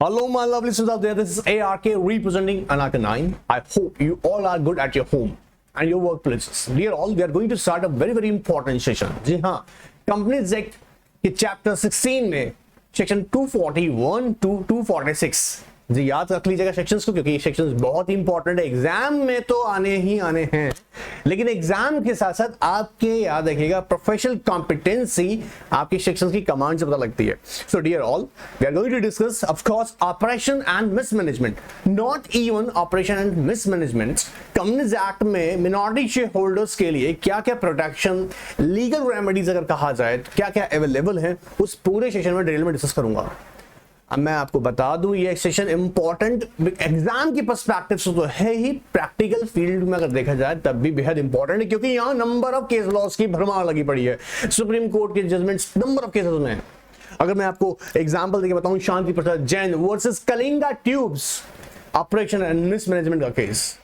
Hello, my lovely students out there. This is ARK representing Anaka 9. I hope you all are good at your home and your workplaces. Dear all, we are going to start a very important session. जी हाँ, Companies Act के chapter 16 में section 241 to 246 जी याद रख लीजिएगा sections को, क्योंकि ये sections बहुत ही इंपॉर्टेंट है। एग्जाम में तो आने ही आने हैं, लेकिन एग्जाम के साथ साथ आपके याद रखिएगा प्रोफेशनल कॉम्पिटेंसी आपके सेक्शंस की कमांड से पता लगती है। So dear all, we are going to discuss of course oppression and mismanagement, not even oppression and mismanagement. Companies act में मिनॉरिटी शेयर होल्डर्स के लिए क्या क्या प्रोटेक्शन, लीगल रेमेडीज अगर कहा जाए क्या क्या अवेलेबल है, उस पूरे सेशन में डिटेल में डिस्कस करूंगा। अब मैं आपको बता दूं ये सेशन इंपॉर्टेंट एग्जाम की पर्सपेक्टिव से तो है ही, प्रैक्टिकल फील्ड में अगर देखा जाए तब भी बेहद इंपॉर्टेंट है, क्योंकि यहाँ नंबर ऑफ केस लॉस की भरमार लगी पड़ी है। सुप्रीम कोर्ट के जजमेंट्स नंबर ऑफ केसेस में, अगर मैं आपको एग्जांपल देके बताऊं, Shanti Prasad Jain versus Kalinga tubes operation and mismanagement का case,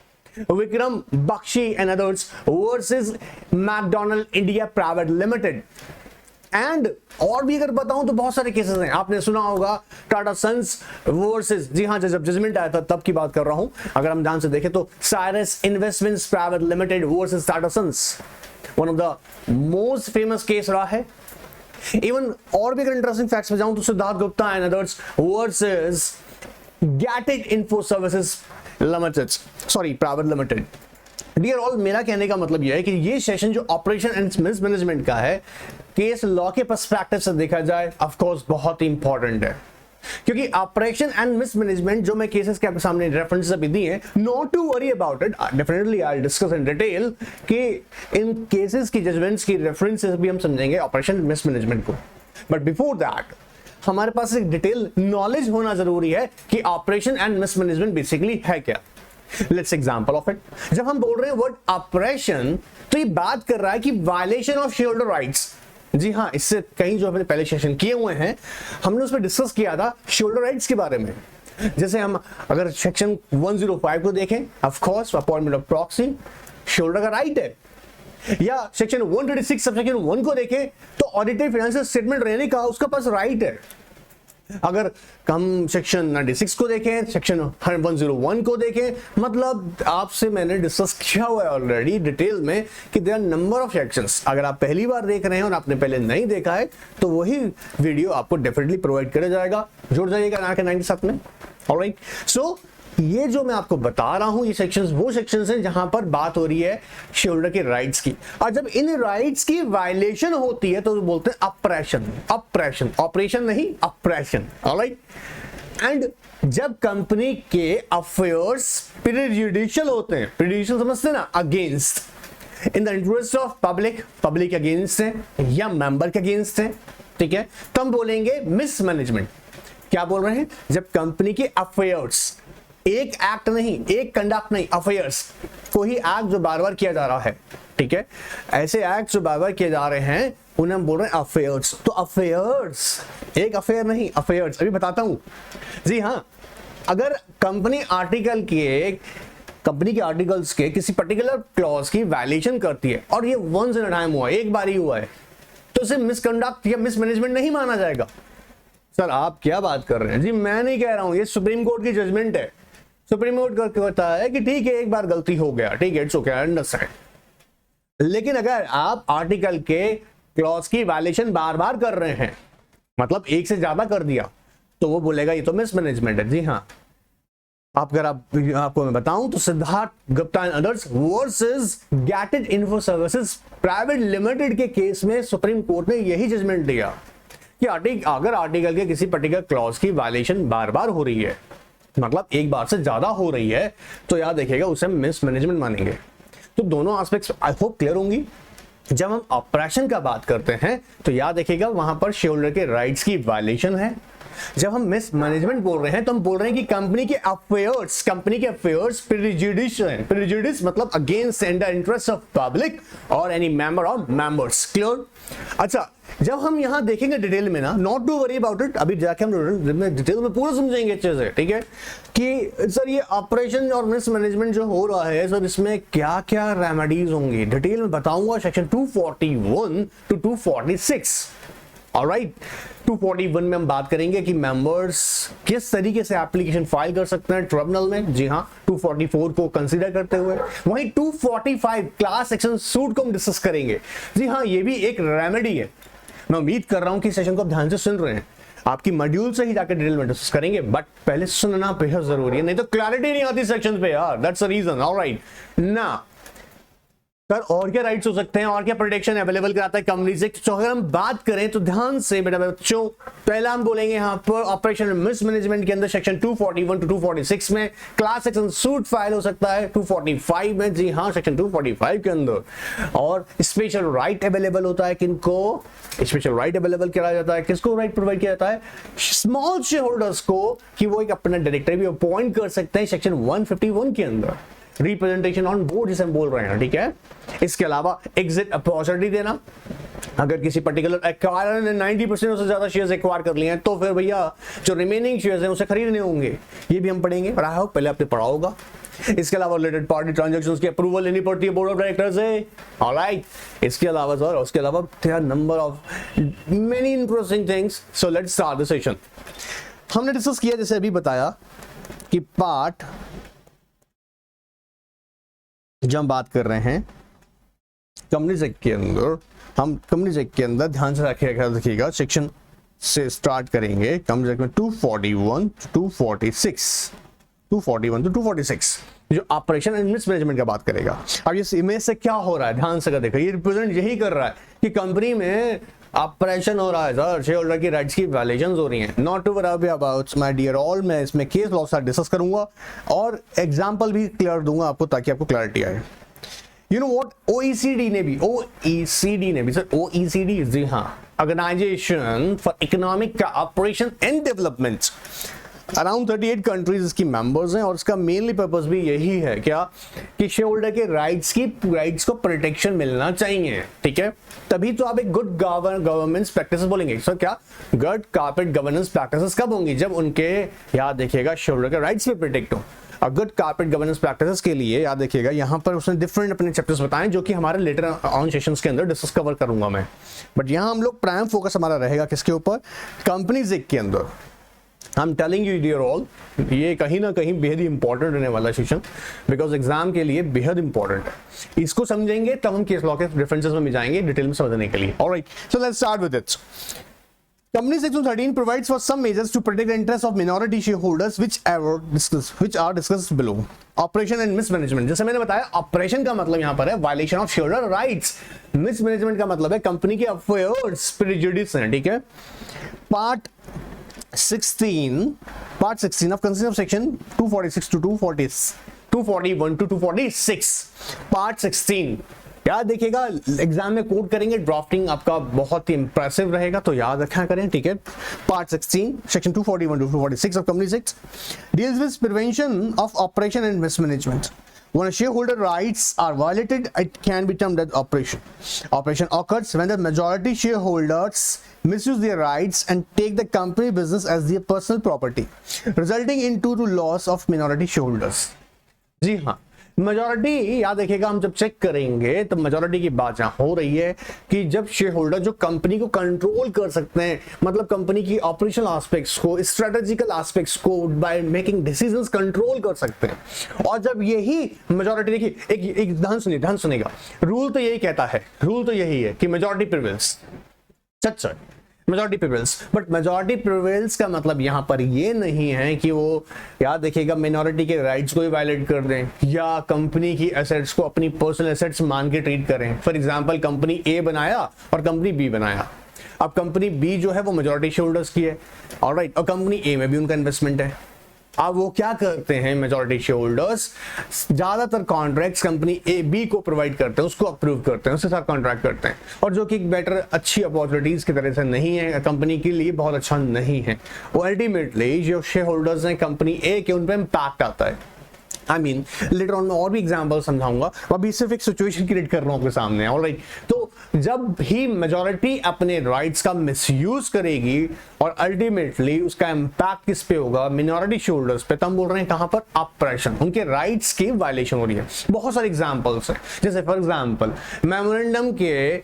Vikram Bakshi and others versus McDonald India private limited, and और भी अगर बताऊं तो बहुत सारे केसेस हैं। आपने सुना होगा टाटा सन्स वर्सेस, जी हाँ, जब जजमेंट आया था तब की बात कर रहा हूं। अगर हम ध्यान से देखें तो Cyrus investments private limited versus Tata sons, one of the most famous case रहा है। इवन और भी अगर इंटरेस्टिंग फैक्ट्स में जाऊं तो Siddharth Gupta and others versus Getit info services limited, sorry private limited. Dear all, मेरा कहने का मतलब यह है कि ये सेशन जो ऑपरेशन एंड मिसमैनेजमेंट का है, केस लॉ के पर्सपेक्टिव से देखा जाए ऑफ कोर्स बहुत ही इंपॉर्टेंट है, क्योंकि ऑपरेशन एंड मिसमैनेजमेंट जो मैं केसेस के आपके सामने रेफरेंसेस अभी दिए हैं, not to worry about it, definitely I will discuss in detail कि इन केसेस की जजमेंट्स की रेफरेंसेस भी हम समझेंगे ऑपरेशन मिसमैनेजमेंट को। बट बिफोर दैट हमारे पास एक डिटेल नॉलेज होना जरूरी है कि ऑपरेशन एंड मिसमैनेजमेंट बेसिकली है क्या। Let's example of it. जब हम बोल रहे हैं वर्ड ऑपरेशन, तो ये बात कर रहा है कि violation of share holder rights. जी हाँ, इससे कहीं जो हमने पहले सेशन किए हुए हैं, हमने उसमें डिस्कस किया था शेयर होल्डर राइट्स के बारे में। जैसे हम अगर सेक्शन 105 को देखें, of course appointment of proxy share holder का राइट है, या सेक्शन 136 सबसेक्शन 1 को देखें तो ऑडिटेड फाइनेंशियल स्टेटमेंट रहने का उसका पास राइट है। अगर हम सेक्शन 96 को देखें, सेक्शन 101 को देखें, मतलब आपसे मैंने डिस्कस किया हुआ है ऑलरेडी डिटेल में कि there are number of sections. अगर आप पहली बार देख रहे हैं और आपने पहले नहीं देखा है तो वही वीडियो आपको डेफिनेटली प्रोवाइड किया जाएगा, जुड़ जाइएगा ना के 97 में। ऑलराइट, सो ये जो मैं आपको बता रहा हूं, ये सेक्शंस वो सेक्शंस हैं जहां पर बात हो रही है शेयर होल्डर के राइट्स की, और जब इन राइट्स की वायलेशन होती है तो बोलते हैं ऑपरेशन। ऑपरेशन, ऑपरेशन नहीं, ऑपरेशन। ऑलराइट, एंड जब कंपनी के अफेयर्स प्रेजुडिशियल होते हैं, प्रेजुडिशियल समझते हैं ना, against in the interest of public, public के अगेंस्ट है या मेंबर के अगेंस्ट है, ठीक है, तो हम बोलेंगे मिसमैनेजमेंट। क्या बोल रहे हैं? जब कंपनी के अफेयर्स, एक एक्ट नहीं, एक कंडक्ट नहीं, अफेयर्स, कोई एक्ट जो बार बार किया जा रहा है, ठीक है, ऐसे एक्ट जो बार बार किए जा रहे हैं उन्हें हम बोल रहे हैं अफेयर्स। तो अफेयर्स, एक अफेयर नहीं, अफेयर्स। अभी बताता हूं। जी हाँ, अगर कंपनी आर्टिकल के, कंपनी के आर्टिकल्स के किसी पर्टिकुलर क्लॉज की वायलेशन करती है और ये वंस इन अ टाइम हुआ है, एक बार ही हुआ है, तो उसे मिसकंडक्ट या मिसमैनेजमेंट नहीं माना जाएगा। सर आप क्या बात कर रहे हैं? जी मैं नहीं कह रहा हूं, ये सुप्रीम कोर्ट की जजमेंट है। सुप्रीम कोर्ट कहता है कि ठीक है, एक बार गलती हो गया, ठीक है, इट्स ओके, आई अंडरस्टैंड। लेकिन अगर आप आर्टिकल के क्लॉज की वायलेशन बार बार कर रहे हैं, मतलब एक से ज्यादा कर दिया, तो वो बोलेगा ये तो मिसमैनेजमेंट है। जी हाँ, अगर आपको मैं बताऊं तो Siddharth Gupta and others versus Getit info services private limited के केस में सुप्रीम कोर्ट ने यही जजमेंट दिया कि अगर आर्टिकल के किसी पर्टिकुलर क्लॉज की वायलेशन बार बार हो रही है, मतलब एक बार से ज्यादा हो रही है, तो याद रखिएगा उसे हम मिसमैनेजमेंट मानेंगे। तो दोनों एस्पेक्ट्स आई होप क्लियर होंगी। जब हम ऑपरेशन का बात करते हैं तो याद रखिएगा वहां पर शेयर होल्डर के राइट्स की वायलेशन है। जब हम मिसमैनेजमेंट बोल रहे हैं तो हम बोल रहे हैं कि कंपनी के अफेयर्स प्रेजुडिस मतलब against the interest of public और any member of members. Clear? अच्छा, जब हम यहां देखेंगे डिटेल में ना, not to worry about it, अभी जाके हम डिटेल में पूरा समझेंगे अच्छे से, ठीक है, कि सर ये ऑपरेशन और मिसमैनेजमेंट जो हो रहा है सर, इसमें क्या क्या रेमेडीज होंगी डिटेल में बताऊंगा। सेक्शन 241 to 246 ऑलराइट, 241 में हम बात करेंगे कि मेंबर्स किस तरीके से एप्लीकेशन फाइल कर सकते हैं ट्रिब्यूनल में। जी हाँ, 244 को कंसीडर करते हुए। वहीं 245 क्लास एक्शन सूट को हम डिस्कस करेंगे। जी हाँ, ये भी एक रेमेडी है। मैं उम्मीद कर रहा हूं कि सेशन को आप ध्यान से सुन रहे हैं। आपकी मॉड्यूल से ही जाकर डिटेल में डिस्कस करेंगे, बट पहले सुनना बेहद जरूरी है, नहीं तो क्लैरिटी नहीं आती सेक्शन पे यार। That's the reason. ऑलराइट ना सर, और क्या राइट्स हो सकते हैं और क्या प्रोटेक्शन अवेलेबल कराता है कंपनी से। तो अगर हम बात करें तो ध्यान से बेटा बच्चों, पहला हम बोलेंगे यहाँ पर ऑपरेशन मिसमैनेजमेंट के अंदर सेक्शन 241 टू 246 में क्लास एक्शन सूट फाइल हो सकता है। 245 में, जी हाँ, सेक्शन 245 के अंदर। और स्पेशल राइट अवेलेबल होता है किनको, स्पेशल राइट अवेलेबल किया जाता है किसको, राइट प्रोवाइड किया जाता है स्मॉल शेयर होल्डर्स को, कि वो एक अपना डायरेक्टर भी अपॉइंट कर सकते हैं सेक्शन 151 के अंदर। रिप्रेजेंटेशन ऑन बोर्ड जिसे हम बोल रहे हैं, ठीक है। इसके अलावा एग्जिट अपॉर्चुनिटी देना, अगर किसी पर्टिकुलर एक्वायरर ने 90% से ज्यादा शेयर्स एक्वायर कर लिए हैं तो फिर भैया जो रिमेनिंग शेयर्स हैं उसे खरीदने होंगे, ये भी हम पढ़ेंगे। और आई होप पहले आपने पढ़ा होगा। इसके अलावा रिलेटेड पार्टी ट्रांजैक्शंस की अप्रूवल लेनी पड़ती है बोर्ड ऑफ डायरेक्टर्स से। ऑलराइट, इसके अलावा सर, उसके अलावा there are number of many interesting things. So let's start the session. हमने डिस्कस किया, जैसे अभी बताया, कि पार्ट जब हम बात कर रहे हैं कंपनीज एक्ट के अंदर, हम कंपनीज एक्ट के अंदर ध्यान से रखिएगा सेक्शन से स्टार्ट करेंगे। कंपनीज एक्ट में 241 टू 246 जो ऑपरेशन एंड मिसमैनेजमेंट का बात करेगा। अब इस इमेज से क्या हो रहा है, ध्यान से देखो, ये रिप्रेजेंट यही कर रहा है कि कंपनी में ऑपरेशन हो रहा है सर, शेयर होल्डर की राइट्स की वायलेशंस हो रही हैं। Not to worry about my dear all, मैं इसमें केस लॉ से डिस्कस करूंगा और एग्जांपल भी क्लियर दूंगा आपको, ताकि आपको क्लैरिटी आए। यू नो व्हाट, OECD ने भी सर, OECD, जी हाँ, organisation for economic cooperation and development, around 38 countries इसकी मेंबर्स हैं। और इसका मेनली पर्पस भी यही है क्या, कि शेयर होल्डर के राइट्स को प्रोटेक्शन मिलना चाहिए, ठीक है। तभी तो आप एक गुड गवर्नेंस प्रैक्टिस बोलेंगे। सर क्या गुड कॉर्पोरेट गवर्नेंस प्रैक्टिसेस कब होंगी, जब उनके, याद देखिएगा, शेयर होल्डर के राइट्स पे प्रोटेक्ट हो। और गुड कॉर्पोरेट गवर्नेंस प्रैक्टिसेस के लिए याद देखिएगा, यहाँ पर उसने डिफरेंट अपने चैप्टर्स बताएं, जो कि हमारे लेटर ऑन सेशंस के अंदर डिस्कस कवर करूंगा मैं। बट यहाँ हम लोग प्राइम फोकस हमारा रहेगा किसके ऊपर, कंपनीज एक्ट के अंदर। I am telling you dear all, ये कहीं ना कहीं बेहद ही इंपॉर्टेंट रहने वाला सेशन, बिकॉज एग्जाम के लिए बेहद इंपॉर्टेंट है। इसको समझेंगे तब हम केस लॉ के रेफरेंसेस में भी जाएंगे डिटेल में समझने के लिए। Alright, so let's start with it. Company Section 13 provides for some measures to protect the interests of minority shareholders which are discussed below. Operation and mismanagement, जैसे मैंने बताया, ऑपरेशन का मतलब यहाँ पर है violation of shareholder rights, mismanagement का मतलब है कंपनी के अफेयर्स प्रेजुडिस हैं, ठीक है। Part 16 of Constitution of Section 246 to 241 to 246, part 16 याद देखिएगा, एग्जाम में कोड करेंगे, ड्राफ्टिंग आपका बहुत ही इंप्रेसिव रहेगा, तो याद रखा करें, ठीक है। Part 16 section 241 to 246 of companies act deals with prevention of oppression and mismanagement. When a shareholder rights are violated, it can be termed as operation. Operation occurs when the majority shareholders misuse their rights and take the company business as their personal property, resulting into the loss of minority shareholders. जी हाँ, majority याद रखिएगा, हम जब check करेंगे तो majority की बात यहाँ हो रही है कि जब शेयर होल्डर जो कंपनी को कंट्रोल कर सकते हैं, मतलब कंपनी की ऑपरेशनल एस्पेक्ट्स को, स्ट्रेटेजिकल एस्पेक्ट्स को बाय मेकिंग डिसीजंस कंट्रोल कर सकते हैं। और जब यही मेजॉरिटी, देखिए एक ध्यान सुनेगा, रूल तो यही कहता है, रूल तो यही है कि majority prevails, such majority prevails, but majority prevails का मतलब यहां पर ये नहीं है कि वो, याद देखिएगा, मिनॉरिटी के राइट्स को ही वायलेट कर दें या कंपनी की एसेट्स को अपनी पर्सनल एसेट्स मान के ट्रीट करें। फॉर एग्जांपल, कंपनी ए बनाया और कंपनी बी बनाया। अब कंपनी बी जो है वो मेजॉरिटी शेयर होल्डर्स की है, ऑलराइट, और कंपनी ए में भी उनका इन्वेस्टमेंट है। अब वो क्या करते हैं, मेजॉरिटी शेयर होल्डर्स ज्यादातर कॉन्ट्रैक्ट्स कंपनी ए बी को प्रोवाइड करते हैं, उसको अप्रूव करते हैं, उसके साथ कॉन्ट्रैक्ट करते हैं, और जो कि बेटर अच्छी अपॉर्चुनिटीज की तरह से नहीं है, कंपनी के लिए बहुत अच्छा नहीं है, वो अल्टीमेटली जो शेयर होल्डर्स हैं कंपनी ए के, उन पर इम्पैक्ट आता है। आई मीन लेटर ऑन मैं और भी एग्जांपल समझाऊंगा, अभी सिर्फ एक सिचुएशन क्रिएट कर रहा हूं आपके सामने। ऑलराइट, तो जब ही मेजॉरिटी अपने राइट्स का मिसयूज करेगी और अल्टीमेटली उसका इंपैक्ट किस पे होगा, मिनॉरिटी शेयर होल्डर्स पे, तो हम बोल रहे हैं कहां पर, ऑपरेशन, उनके राइट्स की वायलेशन हो रही है। बहुत सारे एग्जांपल्स हैं, जैसे फॉर एग्जांपल मेमोरेंडम के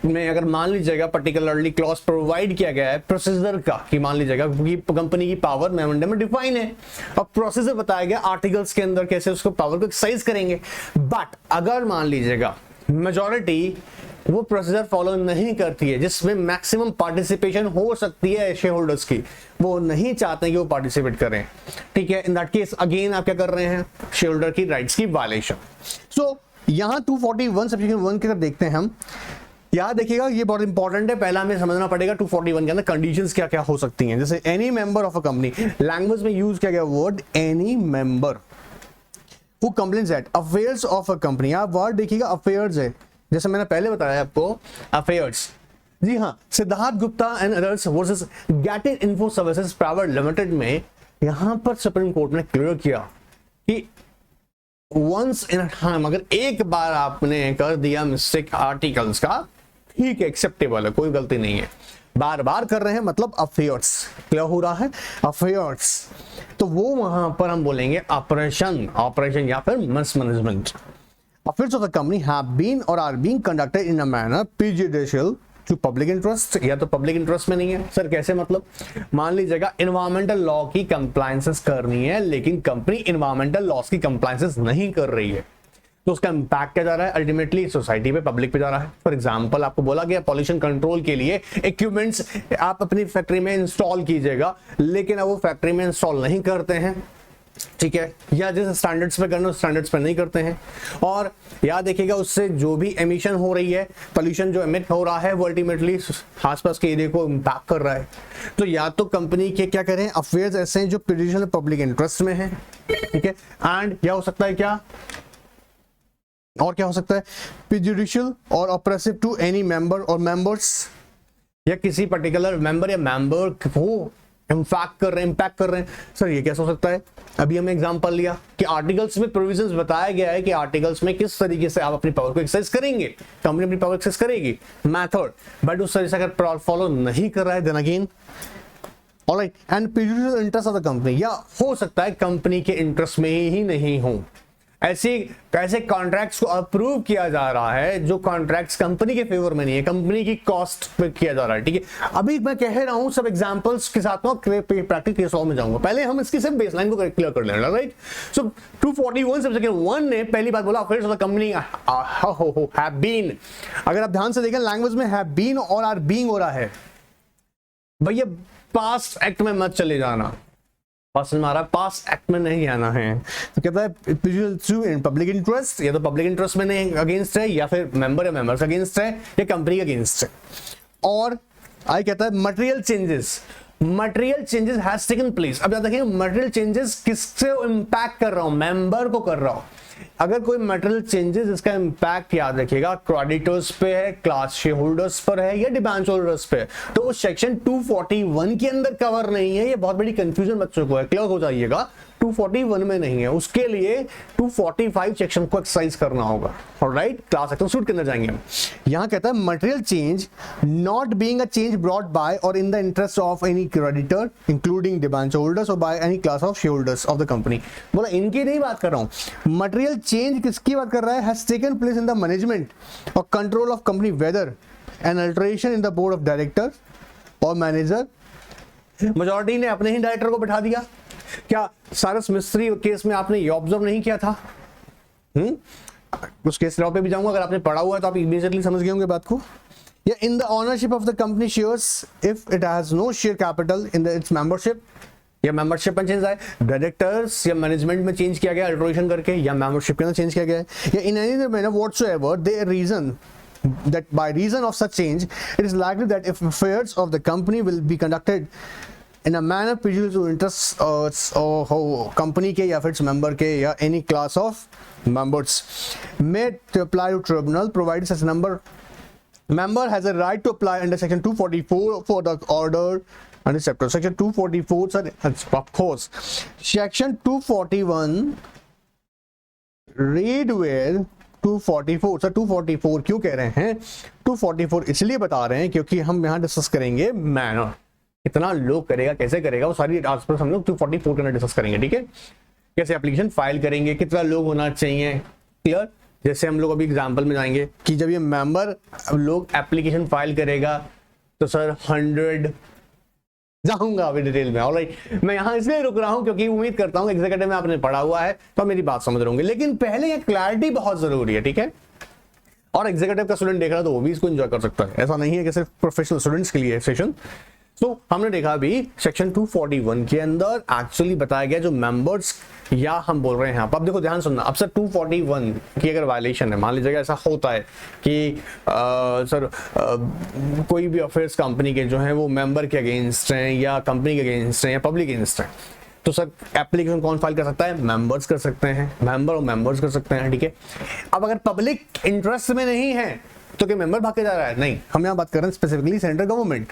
में अगर मान लीजिएगा पर्टिकुलरली क्लॉज प्रोवाइड किया गया है प्रोसीजर का, कि मान लीजिएगा क्योंकि कंपनी की पावर मेमोरेंडम में डिफाइन है और प्रोसीजर बताया गया आर्टिकल्स के अंदर कैसे उसको पावर को एक्सरसाइज करेंगे। बट अगर मान लीजिएगा मेजॉरिटी वो प्रोसीजर फॉलो नहीं करती है जिसमें मैक्सिमम पार्टिसिपेशन हो सकती है शेयर होल्डर्स की, वो नहीं चाहते कि वो पार्टिसिपेट करें, ठीक है, इन दैट केस अगेन आप क्या कर रहे हैं, शेयर होल्डर की राइट्स की वायलेशन। सो यहां 241 सेक्शन 1 के अगर देखते हैं हम, याद देखिएगा ये बहुत इंपॉर्टेंट है, पहला हमें समझना पड़ेगा 241 के अंदर कंडीशंस क्या क्या हो सकती हैं। जैसे any member of a company, language में यूज किया गया word any member who complains at affairs of a company, आप वर्ड देखिएगा अफेयर्स है, जैसे मैंने पहले बताया आपको अफेयर्स। जी हाँ, Siddharth Gupta and others versus gated info services private limited में यहां पर सुप्रीम कोर्ट ने क्लियर किया कि वंस इन अ टाइम अगर एक बार आपने कर दिया मिस्टेक आर्टिकल्स का, ठीक है, एक्सेप्टेबल है, कोई गलती नहीं है। बार बार कर रहे हैं मतलब अफेयर्स, क्या हो रहा है, अफेयर्स, तो वो वहां पर हम बोलेंगे ऑपरेशन या फिर mismanagement. Affairs of the company have been or are being conducted in a manner prejudicial to public interest, या तो पब्लिक इंटरेस्ट में नहीं है। सर कैसे, मतलब मान लीजिएगा इन्वायरमेंटल लॉ की कंप्लायंसेस करनी है लेकिन कंपनी इन्वायरमेंटल लॉस की कंप्लायंसेस नहीं कर रही है, तो उसका इंपैक्ट क्या जा रहा है, अल्टीमेटली सोसाइटी पे, पब्लिक पे जा रहा है। फॉर एग्जांपल आपको बोला गया पॉल्यूशन कंट्रोल के लिए इक्विपमेंट्स आप अपनी फैक्ट्री में इंस्टॉल कीजिएगा, लेकिन अब वो फैक्ट्री में इंस्टॉल नहीं करते हैं, ठीक है, या जिस स्टैंडर्ड्स पे करना स्टैंडर्ड्स पे नहीं करते हैं, और याद देखिएगा उससे जो भी एमिशन हो रही है, पोल्यूशन जो एमिट हो रहा है, वो अल्टीमेटली आसपास के एरिया को इंपैक्ट कर रहा है। तो या तो कंपनी के क्या करें, अफेयर्स ऐसे हैं जो प्रेजुडिशियल पब्लिक इंटरेस्ट में है, ठीक है, एंड क्या हो सकता है, क्या और क्या हो सकता है, प्रेजुडिशियल और ऑपरेसिव टू एनी मेंबर और मेंबर्स, या किसी पर्टिकुलर मेंबर या मेंबर को इम्पैक्ट कर रहे हैं। सर ये कैसे हो सकता है, अभी हमने एग्जांपल लिया कि आर्टिकल्स में प्रोविजंस बताया गया है कि आर्टिकल्स में किस तरीके से आप अपनी पावर को एक्सरसाइज करेंगे, कंपनी अपनी पावर एक्सरसाइज करेगी, मेथड, बट उस तरीके से अगर फॉलो नहीं कर रहा है then again alright, and prejudicial interest of the company, या हो सकता है कंपनी के इंटरेस्ट में ही नहीं हो, ऐसे कॉन्ट्रैक्ट्स को अप्रूव किया जा रहा है जो कॉन्ट्रैक्ट्स कंपनी के फेवर में नहीं है, कंपनी की कॉस्ट पे किया जा रहा है, ठीक है। अभी मैं कह रहा हूं सब एग्जांपल्स के साथ में प्रैक्टिकल केस में जाऊंगा, पहले हम इसकी सिर्फ बेसलाइन को क्लियर कर लेना, राइट। सो 241 सेक्शन 1 ने पहली बात बोला affairs of the company have been, अगर आप ध्यान से देखें लैंग्वेज में हैव बीन और आर बीइंग हो रहा है, भैया पास्ट एक्ट में मत चले जाना, हमारा पास एक्ट में नहीं आना है। तो कहता है पब्लिक इंटरेस्ट, या तो पब्लिक इंटरेस्ट में नहीं अगेंस्ट है, या फिर मेंबर या मेंबर्स अगेंस्ट है, या कंपनी अगेंस्ट है। और आई कहता है material changes has taken place. अब देखिए मटेरियल चेंजेस किससे इंपैक्ट कर रहा हूं, मेंबर को कर रहा हूं। अगर कोई मटेरियल चेंजेस इसका इंपैक्ट याद रखिएगा क्रेडिटर्स पे है, क्लास शेयर होल्डर्स पर है, या डिबेंचर होल्डर्स पे है, तो वो सेक्शन 241 के अंदर कवर नहीं है। ये बहुत बड़ी कंफ्यूजन बच्चों को है, क्लियर हो जाइएगा, 241 में नहीं है, उसके लिए 245 सेक्शन को एक्सरसाइज करना होगा, ऑलराइट। क्लास एक्शन सूट के अंदर जाएंगे हम। यहां कहता है material change not being a change brought by और in the interest of any creditor including debenture holders और by any class of share holders of the company. बोला इनकी नहीं बात कर रहा हूं, मटेरियल चेंज किसकी बात कर रहा है, has taken place in the management और control of company whether an alteration in the board of director और मैनेजर। मेजॉरिटी ने अपने ही डायरेक्टर को बैठा दिया। क्या सारस मिस्त्री केस में आपने ये ऑब्जर्व नहीं किया था? उस केस लॉ पे भी जाऊंगा, अगर आपने पढ़ा हुआ है तो आप इमीडिएटली समझ गए होंगे बात को। या in the ownership of the company shares if it has no share capital in the its membership, या मेंबरशिप में चेंज आए, डायरेक्टर्स या मैनेजमेंट में चेंज किया गया अल्टरेशन करके, या मेंबरशिप के अंदर चेंज किया गया है, या in any manner whatsoever the reason that by reason of such change it is likely that if affairs of the company will be conducted in a manner prejudicial to interests or company के या फिर its member के या any class of members may to apply to tribunal provided such member has a right to apply under section 244 for the order under chapter section 244 sir, of course section 241 read where 244 sir 244 क्यों कह रहे हैं 244 इसलिए बता रहे हैं क्योंकि हम यहाँ डिस्कस करेंगे मैनर, कितना लोग करेगा, कैसे करेगा, वो सारी आसपास हम लोग 244 के अंदर डिस्कस करेंगे, ठीक है। कैसे एप्लीकेशन फाइल करेंगे, कितना लोग होना चाहिए, क्लियर, जैसे हम लोग अभी एग्जांपल में जाएंगे कि जब ये मेंबर लोग एप्लीकेशन फाइल करेगा तो सर 100 जाऊंगा अभी डिटेल में। ऑलराइट, मैं यहाँ इसलिए रुक रहा हूँ क्योंकि उम्मीद करता हूँ एग्जीक्यूटिव में आपने पढ़ा हुआ है तो मेरी बात समझ रहे होंगे, लेकिन पहले ये क्लैरिटी बहुत जरूरी है, ठीक है। और एग्जीक्यूटिव का स्टूडेंट देख रहा है तो वो भी इसको एंजॉय कर सकता है, ऐसा नहीं है कि सिर्फ प्रोफेशनल स्टूडेंट्स के लिए सेशन। तो हमने देखा अभी सेक्शन 241 के अंदर एक्चुअली बताया गया जो मेंबर्स या हम बोल रहे हैं यहाँ पर, अब देखो ध्यान सुनना, अब सर 241 की अगर वायलेशन है, मान लीजिएगा ऐसा होता है कि सर कोई भी अफेयर्स कंपनी के जो है वो मेंबर के अगेंस्ट हैं या कंपनी के अगेंस्ट हैं या पब्लिक अगेंस्ट हैं, तो सर एप्लीकेशन कौन फाइल कर सकता है? मेंबर्स कर सकते हैं, मेंबर और मेंबर्स कर सकते हैं, ठीक है। अब अगर पब्लिक इंटरेस्ट में नहीं है तो क्या मेंबर भाग के जा रहा है? नहीं, हम यहाँ बात कर रहे हैं स्पेसिफिकली सेंट्रल गवर्नमेंट,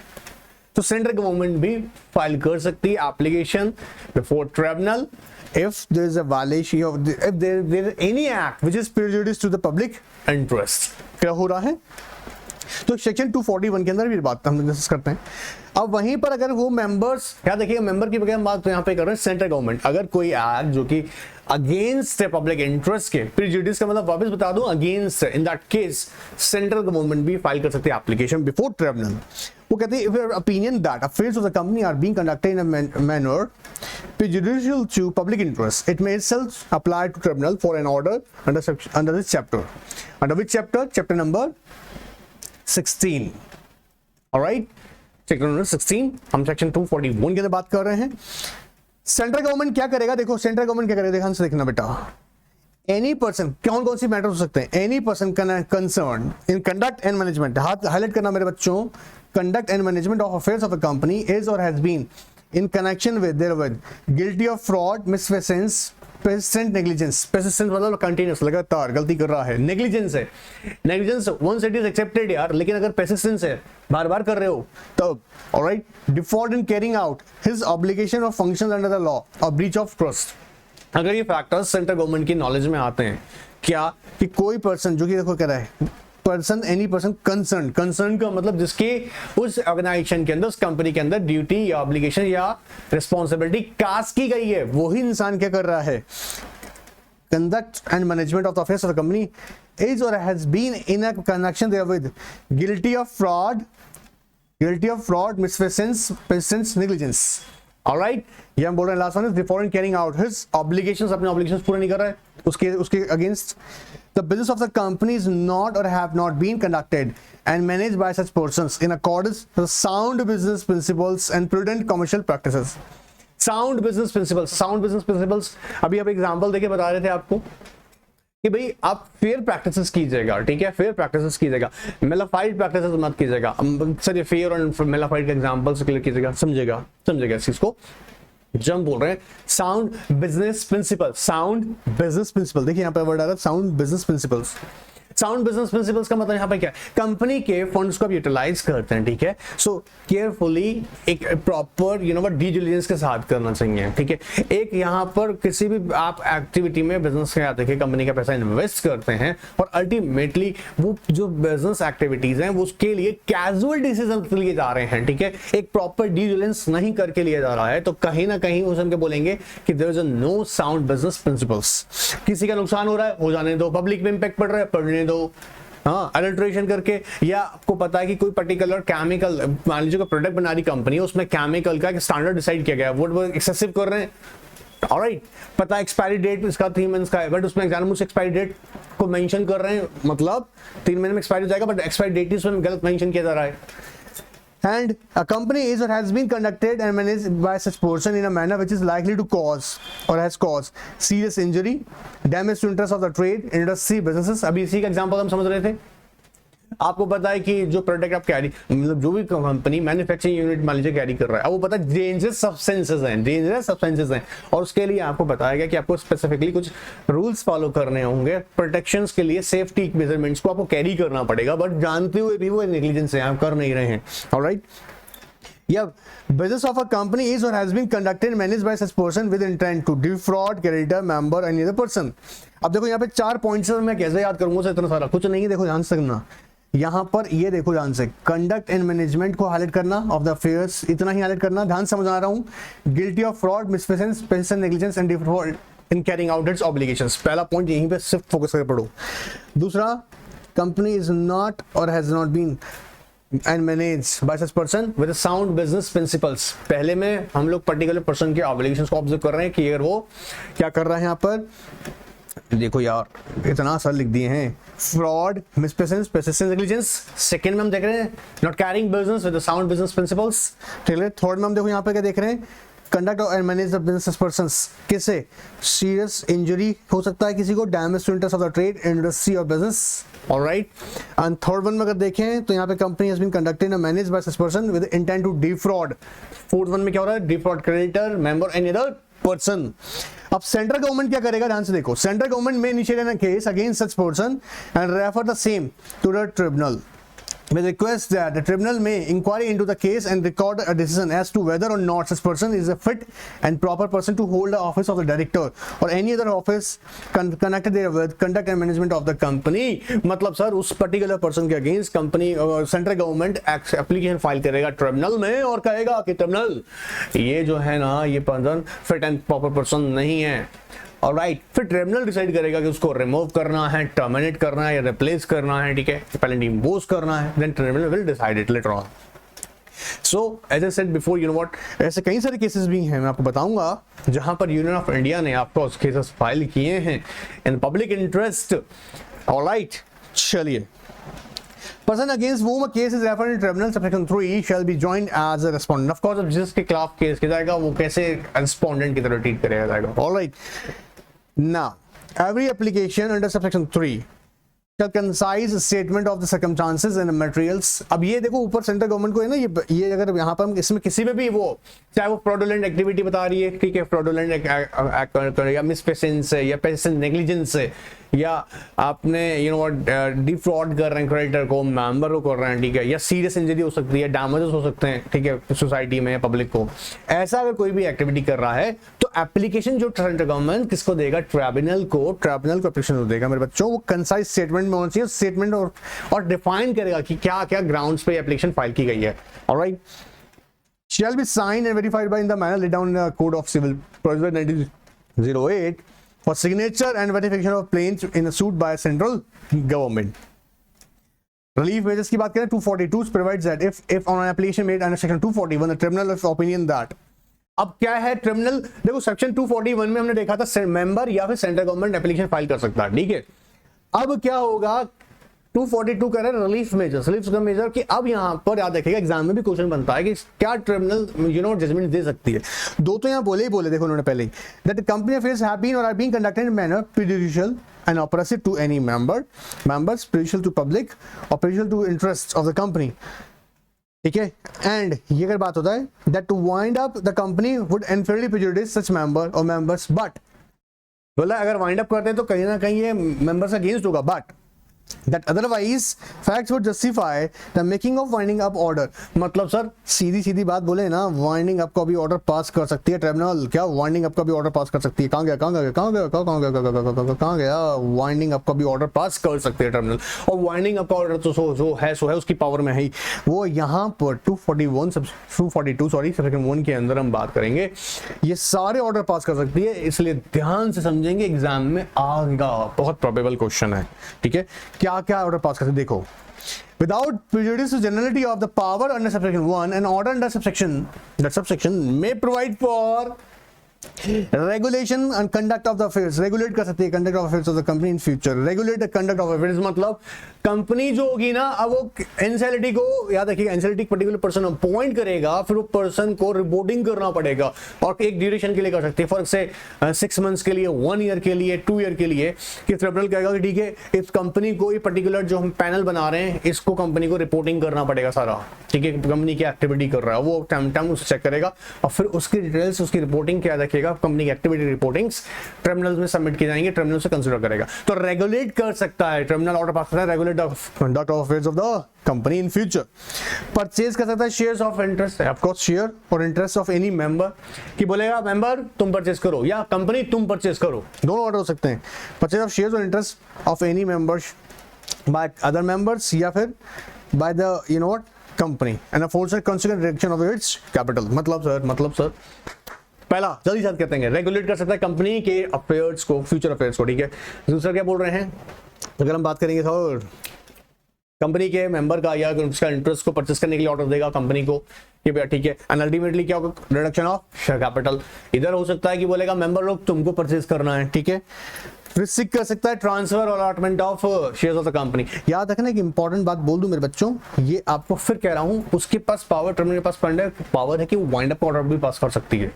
तो सेंट्रल गवर्नमेंट भी फाइल कर सकती है application before tribunal if there is a violation of if there is any act which is prejudice to the public interest। क्या हो रहा है? तो सेक्शन 241 के अंदर भी बात हम डिस्कस करते हैं। अब वहीं पर अगर वो मेंबर्स, क्या देखिए मेंबर की बगैर हम बात यहाँ पे कर रहे हैं सेंट्रल गवर्नमेंट, अगर कोई एक्ट जो कि अगेंस्ट है पब्लिक इंटरेस्ट के, प्रिजुडिस का मतलब वापस बता दूं अगेंस्ट है, in that case central government भी फाइल कर सकती है एप्लीकेशन बिफोर ट्रिब्यूनल। वो कहते हैं if your opinion that affairs of the company are being conducted in a manner prejudicial to public interest, it may itself apply to tribunal for an order under this chapter। Under which chapter? Chapter number 16। Alright, chapter number 16, हम section 241 के अंदर बात कर रहे हैं। Central government क्या करेगा? देखो सेंट्रल गवर्नमेंट क्या करेगा, ध्यान से देखना बेटा। एनी पर्सन, कौन कौन सी मैटर हो सकते हैं? Any person concern in conduct and management, हाथ हाईलाइट करना मेरे बच्चों, conduct and management of affairs of a company is or has been in connection with therewith guilty of fraud, misfeasance, persistent negligence। persistent मतलब continuous, लगातार गलती कर रहा है, negligence है, negligence once it is accepted यार, लेकिन अगर persistence है, बार बार कर रहे हो तब, alright, default in carrying out his obligation of functions under the law or breach of trust। अगर ये फैक्टर्स सेंट्रल गवर्नमेंट की नॉलेज में आते हैं, क्या कि कोई पर्सन जो कि देखो कह रहा है person, any person concern, concern का मतलब जिसके उस ऑर्गेनाइजेशन के अंदर, उस कंपनी के अंदर ड्यूटी या ऑब्लिगेशन या रिस्पॉन्सिबिलिटी कास्ट की गई है, वही इंसान क्या कर रहा है? Conduct and management of the affairs of the company is और has been in a connection therewith guilty of fraud, misfeasance, persistence, negligence। Alright, ये हम बोल रहे हैं last one is before in carrying out his obligations, अपने obligations पूरा नहीं कर रहा है उसके against the business of the company is not or have not been conducted and managed by such persons in accordance with sound business principles and prudent commercial practices। sound business principles अभी आप example देके बता रहे थे आपको कि भाई आप फेयर प्रैक्टिसेस कीजिएगा, ठीक है, फेयर प्रैक्टिसेस कीजिएगा, मेलाफाइड प्रैक्टिसेस मत कीजिएगा। सर ये फेयर और मेलाफाइड के एग्जांपल से क्लियर कीजिएगा, समझेगा इस चीज को। जब हम बोल रहे हैं साउंड बिजनेस प्रिंसिपल, देखिए यहाँ पे वर्ड आ रहा है sound business principles. Sound business principles का मतलब यहाँ पे क्या है? कंपनी के फंड्स को आप यूटिलाइज करते हैं, ठीक है, सो केयरफुली एक प्रॉपर डी डिलिजेंस के साथ करना चाहिए, ठीक है। एक यहाँ पर किसी भी आप एक्टिविटी में बिजनेस के देखिए कंपनी का पैसा इन्वेस्ट करते हैं और अल्टीमेटली वो जो बिजनेस एक्टिविटीज हैं वो उसके लिए कैजुअल डिसीजन लिए जा रहे हैं, ठीक है, एक प्रॉपर डी डिलिजेंस नहीं करके लिया जा रहा है, तो कहीं ना कहीं उस हमके बोलेंगे कि there is a no sound business principles. किसी का नुकसान हो रहा है, हो जाने दो, पब्लिक में इंपैक्ट पड़ रहा है, पड़ने दो, हाँ, अडल्ट्रेशन करके, या आपको पता है कि कोई पर्टिकुलर केमिकल, मान लीजिए कोई प्रोडक्ट बना रही कंपनी है, उसमें केमिकल का एक स्टैंडर्ड डिसाइड किया गया है, वो एक्सेसिव कर रहे हैं, ऑलराइट, पता है एक्सपायरी डेट इसका 3 मंथ्स का है, बट उसमें एग्जाम में एक्सपायरी डेट को मेंशन कर रहे हैं, मतलब 3 महीने में एक्सपायरी हो जाएगा, बट एक्सपायरी डेट इसमें गलत मेंशन किया जा रहा है। And a company is or has been conducted and managed by such person in a manner which is likely to cause or has caused serious injury, damage to interest of the trade, industry, businesses। अभी इसी का example हम समझ रहे थे। आपको पता है कि जो प्रोडक्ट आप कैरी, मतलब जो भी कंपनी मैन्युफैक्चरिंग यूनिट मान लीजिए कैरी कर रहा है, अब वो पता है डेंजरस सब्सटेंसेस हैं, और उसके लिए आपको बताया गया कि आपको स्पेसिफिकली कुछ रूल्स फॉलो करने होंगे, प्रोटेक्शंस के लिए सेफ्टी मेजरमेंट्स को आपको कैरी करना पड़ेगा, बट जानते हुए भी वो नेग्लिजेंस है, आप कर नहीं रहे हैं। Alright, Yeah, business of a company is or has been conducted and managed by such person with intent to defraud creditor, member, any other person। अब देखो यहाँ पे 4 पॉइंट्स मैं कैसे याद करूंगा, इतना सारा कुछ नहीं है, देखो ध्यान से करना। यहाँ पर ये देखो ध्यान से, कंडक्ट एंड मैनेजमेंट को हाईलाइट करना ऑफ द अफेयर्स, इतना ही हाईलाइट करना, ध्यान समझा रहा हूँ। Guilty of fraud, misfeasance, patience, negligence and in carrying out its obligations. पहला पॉइंट यहीं पे सिर्फ फोकस करके पढ़ो। दूसरा, कंपनी इज नॉट और has not been and managed by such person with a sound business principles। पहले में हम लोग पर्टिकुलर पर्सन के ऑब्लिगेशंस को ऑब्जर्व कर रहे हैं कि अगर वो क्या कर रहा है, यहाँ पर देखो यार इतना सा लिख दिए हैं, फ्रॉड, मिसप्रेजेंस, persistence, negligence। सेकंड में हम देख रहे हैं not carrying business with sound business principles. ठीक है, थर्ड में हम देखो यहाँ पे क्या देख रहे हैं, conduct and manage the business persons. किसे? सीरियस इंजरी हो सकता है किसी को, damage to interest of the trade, industry और business. Alright, and third one में अगर देखें तो यहाँ पे company has been conducted and managed by such person with intent to defraud. Fourth one में क्या हो रहा है, defraud creditor, member and other person. अब सेंट्रल गवर्नमेंट क्या करेगा, ध्यान से देखो, सेंट्रल गवर्नमेंट में initiate a case against such person and refer the same to the tribunal with request that the tribunal may inquire into the case and record a decision as to whether or not such person is a fit and proper person to hold the office of the director or any other office connected therewith, conduct and management of the company। मतलब sir उस particular person के against company central government application file करेगा tribunal में और कहेगा कि tribunal ये जो है ना ये person fit and proper person नहीं है। ऑलराइट, फिर ट्रिब्यूनल डिसाइड करेगा कि उसको रिमूव करना है, टर्मिनेट करना है या रिप्लेस करना है। ठीक है, पेनल्टी इंपोज करना है, then tribunal will decide it later on. So as I said before, you know what, ऐसे कई सारे केसेस भी हैं, मैं आपको बताऊंगा जहां पर यूनियन ऑफ इंडिया ने आपको केसेस फाइल किए हैं इन पब्लिक इंटरेस्ट। ऑलराइट, चलिए, person against whom a case is referred in tribunal subsection 3 shall be joined as a respondent। of course, अब जिसके खिलाफ केस किया जाएगा वो कैसे respondent की तरह ट्रीट करेगा जाएगा। all right, now every application under subsection 3 shall concise statement of the circumstances and materials। अब ये देखो ऊपर सेंट्रल गवर्नमेंट को है ना, ये अगर यहाँ पर हम इसमें किसी में भी वो चाहे वो फ्रॉडुलेंट एक्टिविटी बता रही है, ठीक है, फ्रॉडुलेंट या मिसप्रेजेंस है या पेशेंट नेग्लिजेंस है या आपने यू नो व्हाट डिफ्रॉड कर रहे हैं क्रेडिटर को, मेंबर को कर रहे हैं, ठीक है, या सीरियस इंजरी हो सकती है, डैमेजेस हो सकते हैं, ठीक है, सोसाइटी में या पब्लिक को, ऐसा अगर कोई भी एक्टिविटी कर रहा है तो एप्लीकेशन जो सेंट्रल गवर्नमेंट किसको देगा, ट्रिब्यूनल को एप्लीकेशन देगा मेरे बच्चों। वो कंसाइज स्टेटमेंट में होना चाहिए, स्टेटमेंट और डिफाइन करेगा कि क्या क्या ग्राउंड्स पे एप्लीकेशन फाइल की गई है। Alright, shall be signed and verified by in the manner laid down in the Code of Civil Procedure 1908 for signature and verification of claims in a suit by central government। Relief measures की बात करें, 242 provides that if on an application made under section 241 the tribunal of opinion that। अब क्या है tribunal, देखो section 241 में हमने देखा था मेंबर या फिर सेंट्रल गवर्नमेंट एप्लीकेशन फाइल कर सकता है, ठीक है। अब क्या होगा, 242 कह रहे हैं रिलीफ मेजर कि अब यहाँ पर याद रखिएगा एग्जाम में भी क्वेश्चन बनता है कि क्या ट्रिब्यूनल यू नो जजमेंट दे सकती है। दो तो यहाँ बोले देखो उन्होंने पहले ही, that company affairs have been और are being conducted in manner prejudicial and oppressive to any members, prejudicial to public और prejudicial to interest of the company. ठीक है, एंड ये अगर बात होता है that to wind up the company would unfairly prejudice such member और members, but बोला अगर वाइंड अप करते हैं तो कहीं ना कहीं ये मेंबर्स अगेंस्ट होगा, but that otherwise facts would justify the making of winding up order। मतलब सर सीधी बात बोले ना, वाइंडिंग अप का भी ऑर्डर पास कर सकती है ट्रिब्यूनल। क्या वाइंडिंग अप का भी ऑर्डर पास कर सकती है? कहाँ गया वाइंडिंग अप का भी ऑर्डर पास कर सकती है ट्रिब्यूनल। और वाइंडिंग अप का ऑर्डर तो सो है उसकी पावर में है। वो यहाँ पर 242 सेक्शन 1 के अंदर हम बात करेंगे, ये सारे ऑर्डर पास कर सकती है, इसलिए ध्यान से समझेंगे, एग्जाम में आएगा, बहुत प्रोबेबल क्वेश्चन है। ठीक है, क्या क्या ऑर्डर पास करते देखो, without prejudice to generality of the power under subsection 1 an order under that subsection may provide for regulation and conduct of the affairs. Regulate कर सकती है conduct of affairs of the company in future. Regulate the conduct of affairs मतलब company जो होगी ना, अब वो NCLT को याद रखिएगा, एनसीएलटी पर्टिकुलर पर्सन अपॉइंट करेगा, फिर वो पर्सन को रिपोर्टिंग करना पड़ेगा और एक ड्यूरेशन के लिए कर सकती है, फॉर से 6 मंथ्स के लिए, 1 ईयर के लिए, 2 ईयर के लिए, कि ट्रिब्यूनल कहेगा कि ठीक है इस कंपनी को ये पर्टिकुलर जो हम पैनल बना रहे हैं इसको कंपनी को रिपोर्टिंग करना पड़ेगा सारा, ठीक है, कंपनी की एक्टिविटी कर रहा है वो टाइम उसे चेक करेगा और फिर उसकी डिटेल्स, उसकी रिपोर्टिंग क्या रखेगा, कंपनी की एक्टिविटी रिपोर्टिंग्स ट्रिब्यूनल में सबमिट की जाएंगे, ट्रिब्यूनल से कंसीडर करेगा। तो रेगुलेट कर सकता है ट्रिब्यूनल, ऑर्डर पास करता है, regulate the conduct of affairs of the company in future. Purchase कर सकता है shares of interest, of course share और इंटरेस्ट ऑफ एनी मेंबर, कि बोलेगा मेंबर तुम परचेज करो या कंपनी तुम परचेज करो, दोनों ऑर्डर हो सकते हैं। परचेज ऑफ शेयर्स और interest of any members by other members या फिर by the you know what company and a force consider direction of its capital. मतलब सर पहला जल्दी से करते हैं, रेगुलेट कर सकता है कंपनी के अफेयर्स को, फ्यूचर अफेयर्स को, ठीक है। दूसरा क्या बोल रहे हैं, अगर हम बात करेंगे तो कंपनी के मेंबर का या उसका इंटरेस्ट को परचेस करने के लिए ऑर्डर देगा कंपनी को कि भैया ठीक है। एंड अल्टीमेटली क्या होगा, रिडक्शन ऑफ शेयर कैपिटल। इधर हो सकता है कि बोलेगा मेंबर लोग तुमको परचेस करना है, ठीक है। रिस्क कर सकता है ट्रांसफर और allotment of shares of the company. याद रखना एक इंपॉर्टेंट बात बोल दूं मेरे बच्चों, ये आपको फिर कह रहा हूं, उसके पास पावर, टर्मिनल के पास फंड है, पावर है कि वो वाइंड अप ऑर्डर भी पास कर सकती है।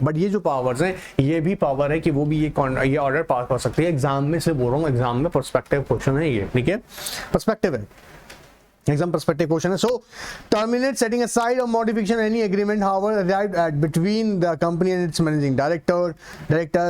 बट ये जो पावर्स हैं ये भी पावर है कि वो भी ये ऑर्डर पास कर सकती है। एग्जाम में से बोल रहा हूँ, एग्जाम में पर्सपेक्टिव क्वेश्चन है ये, ठीक है, पर्सपेक्टिव है, exam perspective question. So terminate, setting aside or modification any agreement however arrived at between the company and its managing director,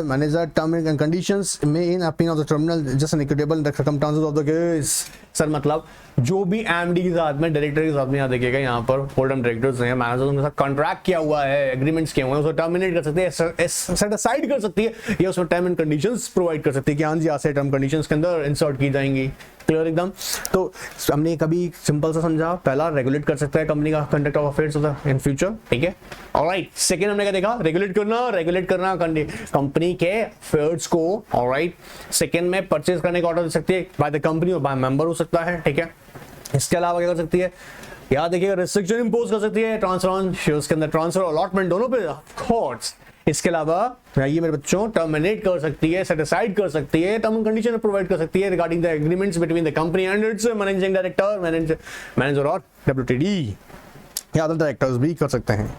manager, terms and conditions may in opinion of the terminal just an equitable the circumstances of the case. Sir मतलब जो भी MD के साथ में, director के साथ में, यहाँ देखिएगा यहाँ पर होल्डम डायरेक्टर्स हैं, मैनेजर्स, उनके साथ कॉन्ट्रैक्ट किया हुआ है, एग्रीमेंट्स किए हुए हैं, उसको टर्मिनेट कर सकती है, सेट असाइड कर सकती है, या उसमें टर्म एंड कंडीशंस प्रोवाइड कर सकती है कि हाँ जी ऐसे टर्म कंडीशंस के अंदर इंसर्ट की जाएंगी। क्लियर एकदम। तो हमने कभी सिंपल सा समझा, पहला रेगुलेट कर सकता है कंपनी का conduct of affairs in future, ठीक है। ऑलराइट, सेकंड हमने क्या देखा, रेगुलेट करना कंपनी के अफेयर्स को। ऑलराइट, सेकंड में परचेज करने का ऑर्डर दे सकती है बाय द कंपनी और बाय मेंबर हो सकता है, ठीक है। इसके अलावा क्या कर सकती है, याद देखिएगा, रिस्ट्रिक्शन इंपोज कर सकती है ट्रांसफर ऑन शेयर्स के अंदर, ट्रांसफर अलॉटमेंट दोनों पे ऑफ कोर्स। इसके अलावा ये मेरे बच्चों टर्मिनेट कर सकती है, सेट असाइड कर सकती है, टर्म एंड कंडीशन प्रोवाइड कर सकती है regarding the agreements between the company and it's managing director, manager और डब्ल्यूटीडी या अदर डायरेक्टर्स भी कर सकते हैं।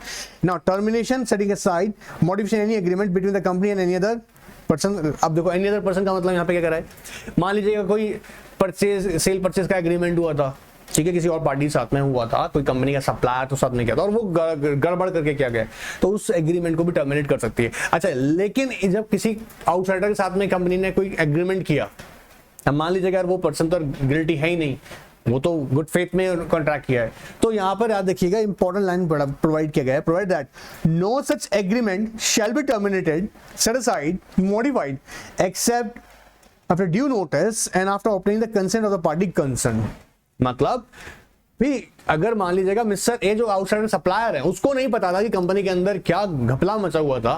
Now termination, setting aside, modification any agreement between the company and any other person. अब देखो एनी अदर पर्सन का मतलब यहाँ पे क्या कर रहा है, मान लीजिएगा कोई सेल परचेज का एग्रीमेंट हुआ था, ठीक है, किसी और पार्टी के साथ में हुआ था, कोई कंपनी का सप्लायर तो साथ में किया था और वो गड़बड़ करके किया गया, तो उस एग्रीमेंट को भी टर्मिनेट कर सकती है। अच्छा, लेकिन जब किसी आउटसाइडर के साथ में कंपनी ने कोई एग्रीमेंट किया, अब मान लीजिए अगर वो पर्सन तो गिल्टी है ही नहीं, वो तो गुड फेथ में कॉन्ट्रैक्ट किया है, तो यहां पर याद देखिएगा इंपॉर्टेंट लाइन प्रोवाइड किया गया है, provide that no such agreement shall be terminated, set aside, modified except after due notice and after obtaining the consent of the party concern. मतलब भी अगर मान लीजिएगा मिस्टर ए जो आउटसाइडर सप्लायर है उसको नहीं पता था कि कंपनी के अंदर क्या घपला मचा हुआ था,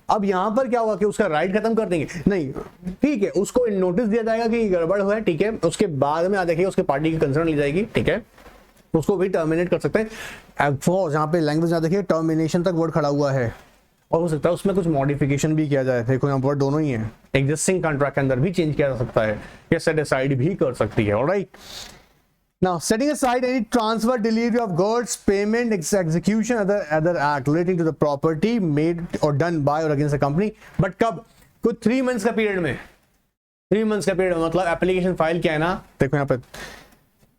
अब यहां पर क्या हुआ कि उसका राइट खत्म कर देंगे, नहीं, ठीक है, उसको नोटिस दिया जाएगा कि गड़बड़ हुआ है, ठीक है, उसके बाद में देखिए उसके पार्टी की कंसर्न ली जाएगी, ठीक है, उसको भी टर्मिनेट कर सकते हैं। जहां पे लैंग्वेज देखिए टर्मिनेशन तक वर्ड खड़ा हुआ है, और हो सकता है उसमें कुछ मॉडिफिकेशन भी किया जाए, देखो यहाँ पर दोनों ही है, एग्जिस्टिंग कॉन्ट्रैक्ट के अंदर भी चेंज किया जा सकता है, या सेट असाइड भी कर सकती है। Alright, now setting aside any transfer, delivery of goods, payment, execution, other act relating to the property made or done by or against the company, but कब, कुछ 3 months का पीरियड में, 3 months का period मतलब एप्लीकेशन फाइल किया है ना, देखो यहाँ पे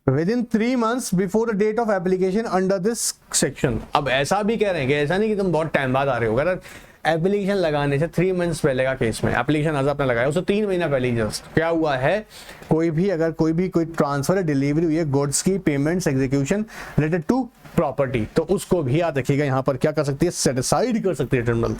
within 3 months before the date of application under this section। अब ऐसा भी कह रहे हैं कि ऐसा नहीं कि तुम बहुत टाइम बाद आ रहे हो, अगर एप्लीकेशन लगाने से 3 months पहले का केस में एप्लीकेशन आज आपने लगाया उससे 3 महीना पहले जस्ट क्या हुआ है, कोई ट्रांसफर या डिलीवरी हुई है गुड्स की, payments, execution related to property, तो उसको भी याद रखिएगा यहाँ पर क्या कर सकती है, सेट असाइड कर सकती है terminal.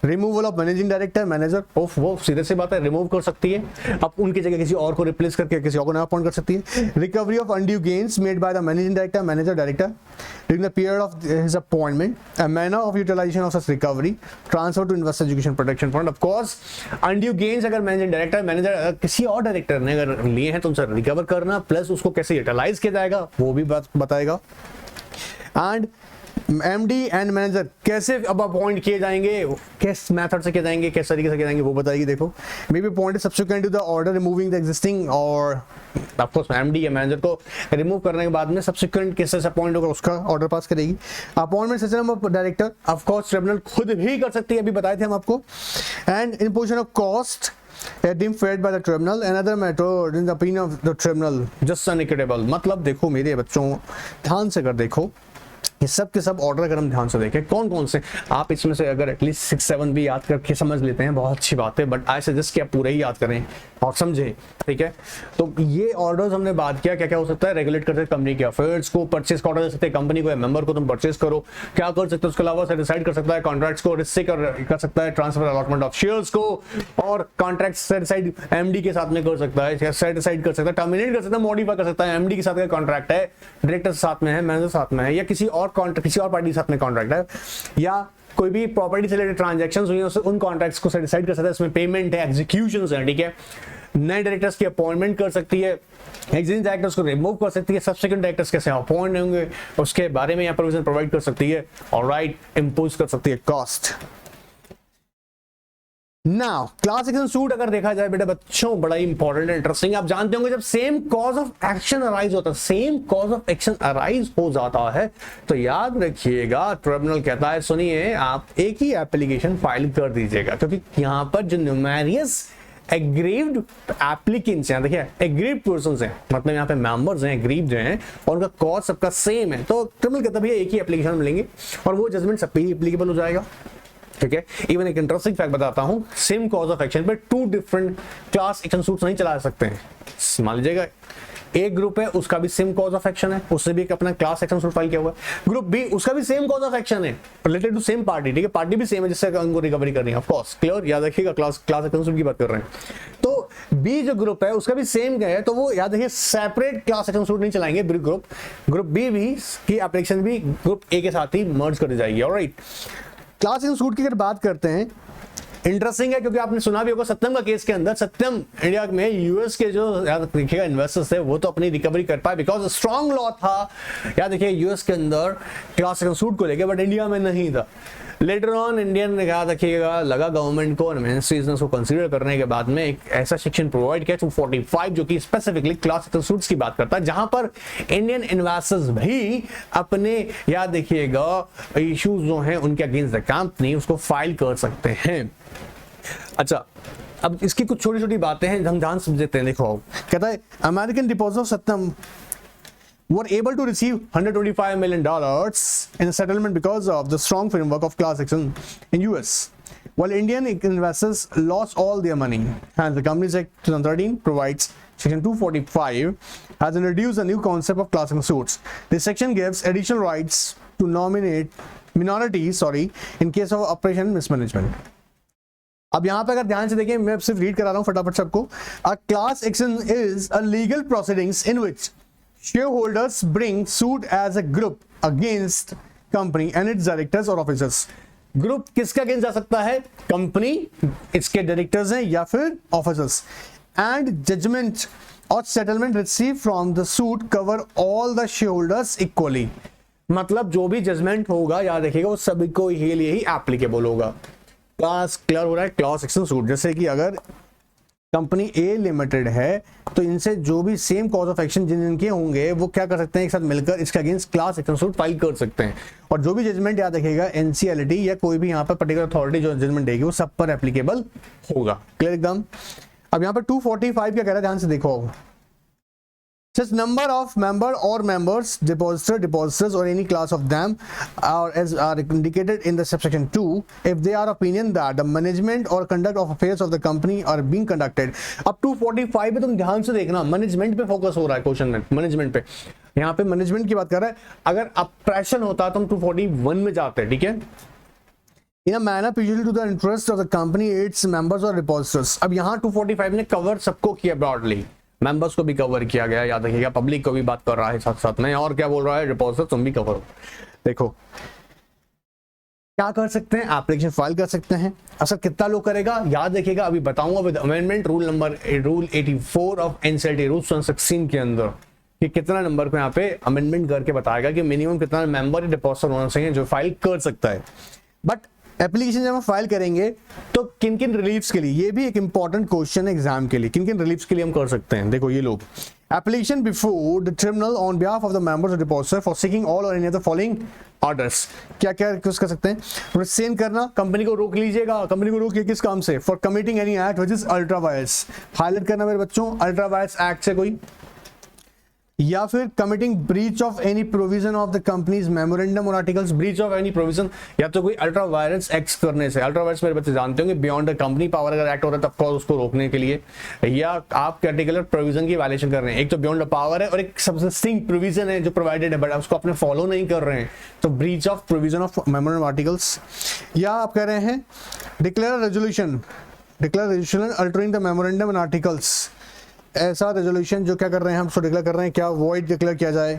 Removal of managing director, manager of, वो सीधे सी बात है, रिमूव कर सकती है, अब उनकी जगह किसी और को रिप्लेस करके किसी और को नया अपॉइंट कर सकती है। Recovery of undue gains made by the managing director, manager, director during the period of his appointment, a manner of utilisation of such recovery, transfer to investor education protection fund. Of course undue gains अगर managing director, manager किसी और director ने अगर लिए हैं तो उनसे recover करना, प्लस उसको कैसे यूटिलाइज किया जाएगा वो भी बात बताएगा। एंड एमडी एंड मैनेजर कैसे अब अपॉइंट किए जाएंगे, किस मेथड से किए जाएंगे, किस तरीके से किए जाएंगे वो बताएगी। देखो may be appointed subsequent to the order removing the existing, और ऑफ कोर्स एमडी या मैनेजर को रिमूव करने के बाद में सब्सिक्वेंट किससे अपॉइंट होगा उसका ऑर्डर पास करेगी। Appointment system of director of course tribunal खुद भी कर सकती है, अभी बताए थे हम आपको। And imposition of cost deemed fair by the tribunal, another matter in the opinion of the tribunal just unequitable। मतलब देखो मेरे बच्चों ध्यान से कर देखो, ये सब के सब ऑर्डर अगर हम ध्यान से देखें कौन कौन से, आप इसमें से अगर एटलीस्ट 6-7 भी याद करके समझ लेते हैं बहुत अच्छी बात है, बट आई सजेस्ट कि आप पूरे ही याद करें और समझे, ठीक है। तो ये ऑर्डर्स हमने बात किया क्या क्या हो सकता है, रेगुलेट करते हैं कंपनी के अफेयर्स को, परचेज का ऑर्डर दे सकते हैं कंपनी को या मेंबर को, तुम परचेज करो, क्या कर सकते हैं उसके अलावा सेट असाइड कर सकता है कॉन्ट्रैक्ट्स को, रिस्क कर सकता है ट्रांसफर अलॉटमेंट ऑफ शेयर्स को, और कॉन्ट्रैक्ट सेट असाइड एमडी के साथ में कर सकता है, सेट असाइड कर सकता है, टर्मिनेट कर सकता है, मॉडिफाई कर सकता है, एमडी के साथ का कॉन्ट्रैक्ट है, डायरेक्टर साथ में है, मैनेजर साथ में है, या किसी और कॉन्ट्रैक्ट, किसी और पार्टी के साथ में कॉन्ट्रैक्ट है, या कोई भी प्रॉपर्टी से रिलेटेड ट्रांजैक्शंस हुई हैं, उन कॉन्ट्रैक्ट्स को डिसाइड कर सकता है, इसमें पेमेंट है, एग्जीक्यूशंस है, ठीक है। नए डायरेक्टर्स की अपॉइंटमेंट कर सकती है, एग्जिस्टिंग डायरेक्टर्स को रिमूव कर सकती है, सब्सिक्वेंट डायरेक्टर्स कैसे अपॉइंट होंगे उसके बारे में यहाँ प्रोविजन प्रोवाइड कर सकती है, और राइट इंपोज कर सकती है cost. Now class action suit अगर देखा जाए बेटा बच्चों बड़ा ही इंपॉर्टेंट है, इंटरेस्टिंग। आप जानते होंगे जब same cause of action arise होता है, same cause of action arise हो जाता है, तो याद रखिएगा ट्रिब्यूनल कहता है सुनिए आप एक ही एप्लीकेशन फाइल कर दीजिएगा, क्योंकि यहाँ पर जो न्यूमेरियस एग्रीव्ड एप्लीकेंट्स हैं, देखिए एग्रीव्ड पर्संस हैं, मतलब यहाँ पे मेंबर्स हैं, एग्रीव्ड हैं, और उनका कॉज सबका सेम है, तो ट्रिब्यूनल कहता है भैया एक ही एप्लीकेशन मिलेंगे और वो जजमेंट सब पे ही एप्लीकेबल हो जाएगा, ठीक है। इवन एक इंटरेस्टिंग फैक्ट बताता हूं, सेम कॉज ऑफ एक्शन पे 2 डिफरेंट क्लास एक्शन सूट्स नहीं चला सकते हैं। मान लीजिएगा एक ग्रुप है उसका भी सेम कॉज ऑफ एक्शन है, उससे भी एक अपना क्लास एक्शन सूट फाइल किया हुआ है, ग्रुप बी उसका भी सेम कॉज ऑफ एक्शन है रिलेटेड टू सेम पार्टी, ठीक है, पार्टी भी सेम है जिससे उनको रिकवरी करनी है, ऑफ कोर्स क्लियर, याद रखिएगा क्लास एक्शन सूट की बात कर रहे हैं। तो बी जो ग्रुप है उसका भी सेम है, तो वो याद रखिए सेपरेट क्लास एक्शन सूट नहीं चलाएंगे, ग्रुप बी भी की एप्लीकेशन भी ग्रुप ए के साथ ही मर्ज कर दी जाएगी, ऑलराइट। क्लास एक्शन सूट की अगर बात करते हैं, इंटरेस्टिंग है क्योंकि आपने सुना भी होगा सत्यम का केस के अंदर, सत्यम इंडिया में यूएस के जो याद देखिएगा इन्वेस्टर्स थे वो तो अपनी रिकवरी कर पाए बिकॉज स्ट्रॉन्ग लॉ था, याद देखिए यूएस के अंदर क्लास एक्शन सूट को लेके, बट इंडिया में नहीं था। लेटर ऑन इंडियन ने याद रखिएगा लगा गवर्नमेंट को मिनिस्ट्रीज को कंसीडर करने के बाद में एक ऐसा सेक्शन प्रोवाइड किया 245 जो कि स्पेसिफिकली क्लास एक्शन सूट्स की बात करता है, जहां पर इंडियन इन्वेस्टर्स भी अपने याद देखिएगा इश्यूज जो हैं उनके अगेंस्ट द कंपनी उसको फाइल कर सकते हैं। अच्छा, अब इसकी कुछ छोटी छोटी बातें हैं हम ध्यान समझते हैं। देखो कहता है American deposit of Satyam were able to receive $125 million in settlement because of the strong framework of class action in US, while Indian investors lost all their money. Hence, the Companies Act 2013 provides Section 245 has introduced a new concept of class action suits. This section gives additional rights to nominate minorities, in case of operation mismanagement. अब यहाँ पे अगर ध्यान से देखें, मैं सिर्फ read करा रहा हूँ फटाफट सबको। A class action is a legal proceedings in which shareholders bring suit as a group against company and its directors or officers. Group किसके अगेंस्ट जा सकता है? कंपनी, इसके डायरेक्टर्स हैं या फिर ऑफिसर्स, एंड जजमेंट और settlement receive from the suit cover all the shareholders equally. मतलब जो भी जजमेंट होगा याद रखिएगा वो सभी को ही लिए ही एप्लीकेबल होगा। क्लास क्लियर हो रहा है? क्लास एक्शन सूट जैसे कि अगर कंपनी ए लिमिटेड है तो इनसे जो भी सेम कॉज ऑफ एक्शन जिनके होंगे वो क्या कर सकते हैं, एक साथ मिलकर इसके against class action suit file कर सकते हैं, और जो भी जजमेंट याद रखिएगा एनसीएलटी या कोई भी यहाँ पर पर्टिकुलर अथॉरिटी जो जजमेंट देगी वो सब पर एप्लीकेबल होगा। क्लियर एकदम? अब यहाँ पर 245 क्या कह रहा है, ध्यान से देखो। Such number of member or members, depositor, depositors, or any class of them are indicated in the subsection 2 if they are opinion that the management or conduct of affairs of the company are being conducted. अब 245 पे तुम ध्यान से देखना, management पे focus हो रहा है क्वेश्चन में, मैनेजमेंट पे, यहाँ पे मैनेजमेंट की बात कर रहा है। अगर ऑपरेशन होता तो हम 241 में जाते, ठीक है, in a manner peculiar to the interest of the company, its members or depositors। अब यहाँ 245 ने कवर सबको किया, ब्रॉडली मेंबर्स को भी कवर किया गया, याद रखिएगा पब्लिक को भी बात कर रहा है साथ साथ में, और क्या बोल रहा है, डिपॉजिटर तुम भी कवर हो। देखो क्या कर सकते हैं, एप्लीकेशन फाइल कर सकते हैं। असर कितना लोग करेगा याद रखिएगा, अभी बताऊंगा with amendment rule 84 of NCLT rule 16 के अंदर कि कितना नंबर को यहाँ पे अमेंडमेंट करके बताएगा कि मिनिमम कितना मेंबर या डिपॉजिटर होना चाहिए जो फाइल कर सकता है। बट एप्लीकेशन जब हम फाइल करेंगे तो किन किन रिलीफ्स के लिए, ये भी एक इंपॉर्टेंट क्वेश्चन है एग्जाम के लिए, किन किन रिलीफ्स के लिए हम कर सकते हैं। देखो ये लोग application before the tribunal on behalf of the members of depositor for seeking all और any of the following orders. क्या क्या रिक्वेस्ट कर सकते हैं? रिस्ट्रेन करना, कंपनी को रोक लीजिएगा, कंपनी को रोकिए किस काम से, for committing any act which is ultra vires. Highlight करना मेरे बच्चों, अल्ट्रा वायरस एक्ट से कोई, या फिर committing breach of any provision of the companies memorandum और articles, breach of any provision, या तो कोई अल्ट्रा वायरस एक्ट करने से। अल्ट्रा वायरस मेरे बच्चे जानते होंगे बियॉन्ड द कंपनी पावर अगर एक्ट हो रहा है तब उसको रोकने के लिए, या आप पर्टिकुलर प्रोविजन की वायलेशन कर रहे हैं। एक तो बियॉन्ड द पावर है और एक सबसिस्टिंग प्रोविजन है जो प्रोवाइडेड है बट उसको अपने फॉलो नहीं कर रहे हैं, तो breach of provision of memorandum articles. या आप कह रहे हैं declare resolution altering the memorandum and articles, ऐसा रेजोल्यूशन जो क्या कर रहे हैं हम उसको डिक्लेयर कर रहे हैं, क्या वॉइड डिक्लेयर किया जाए,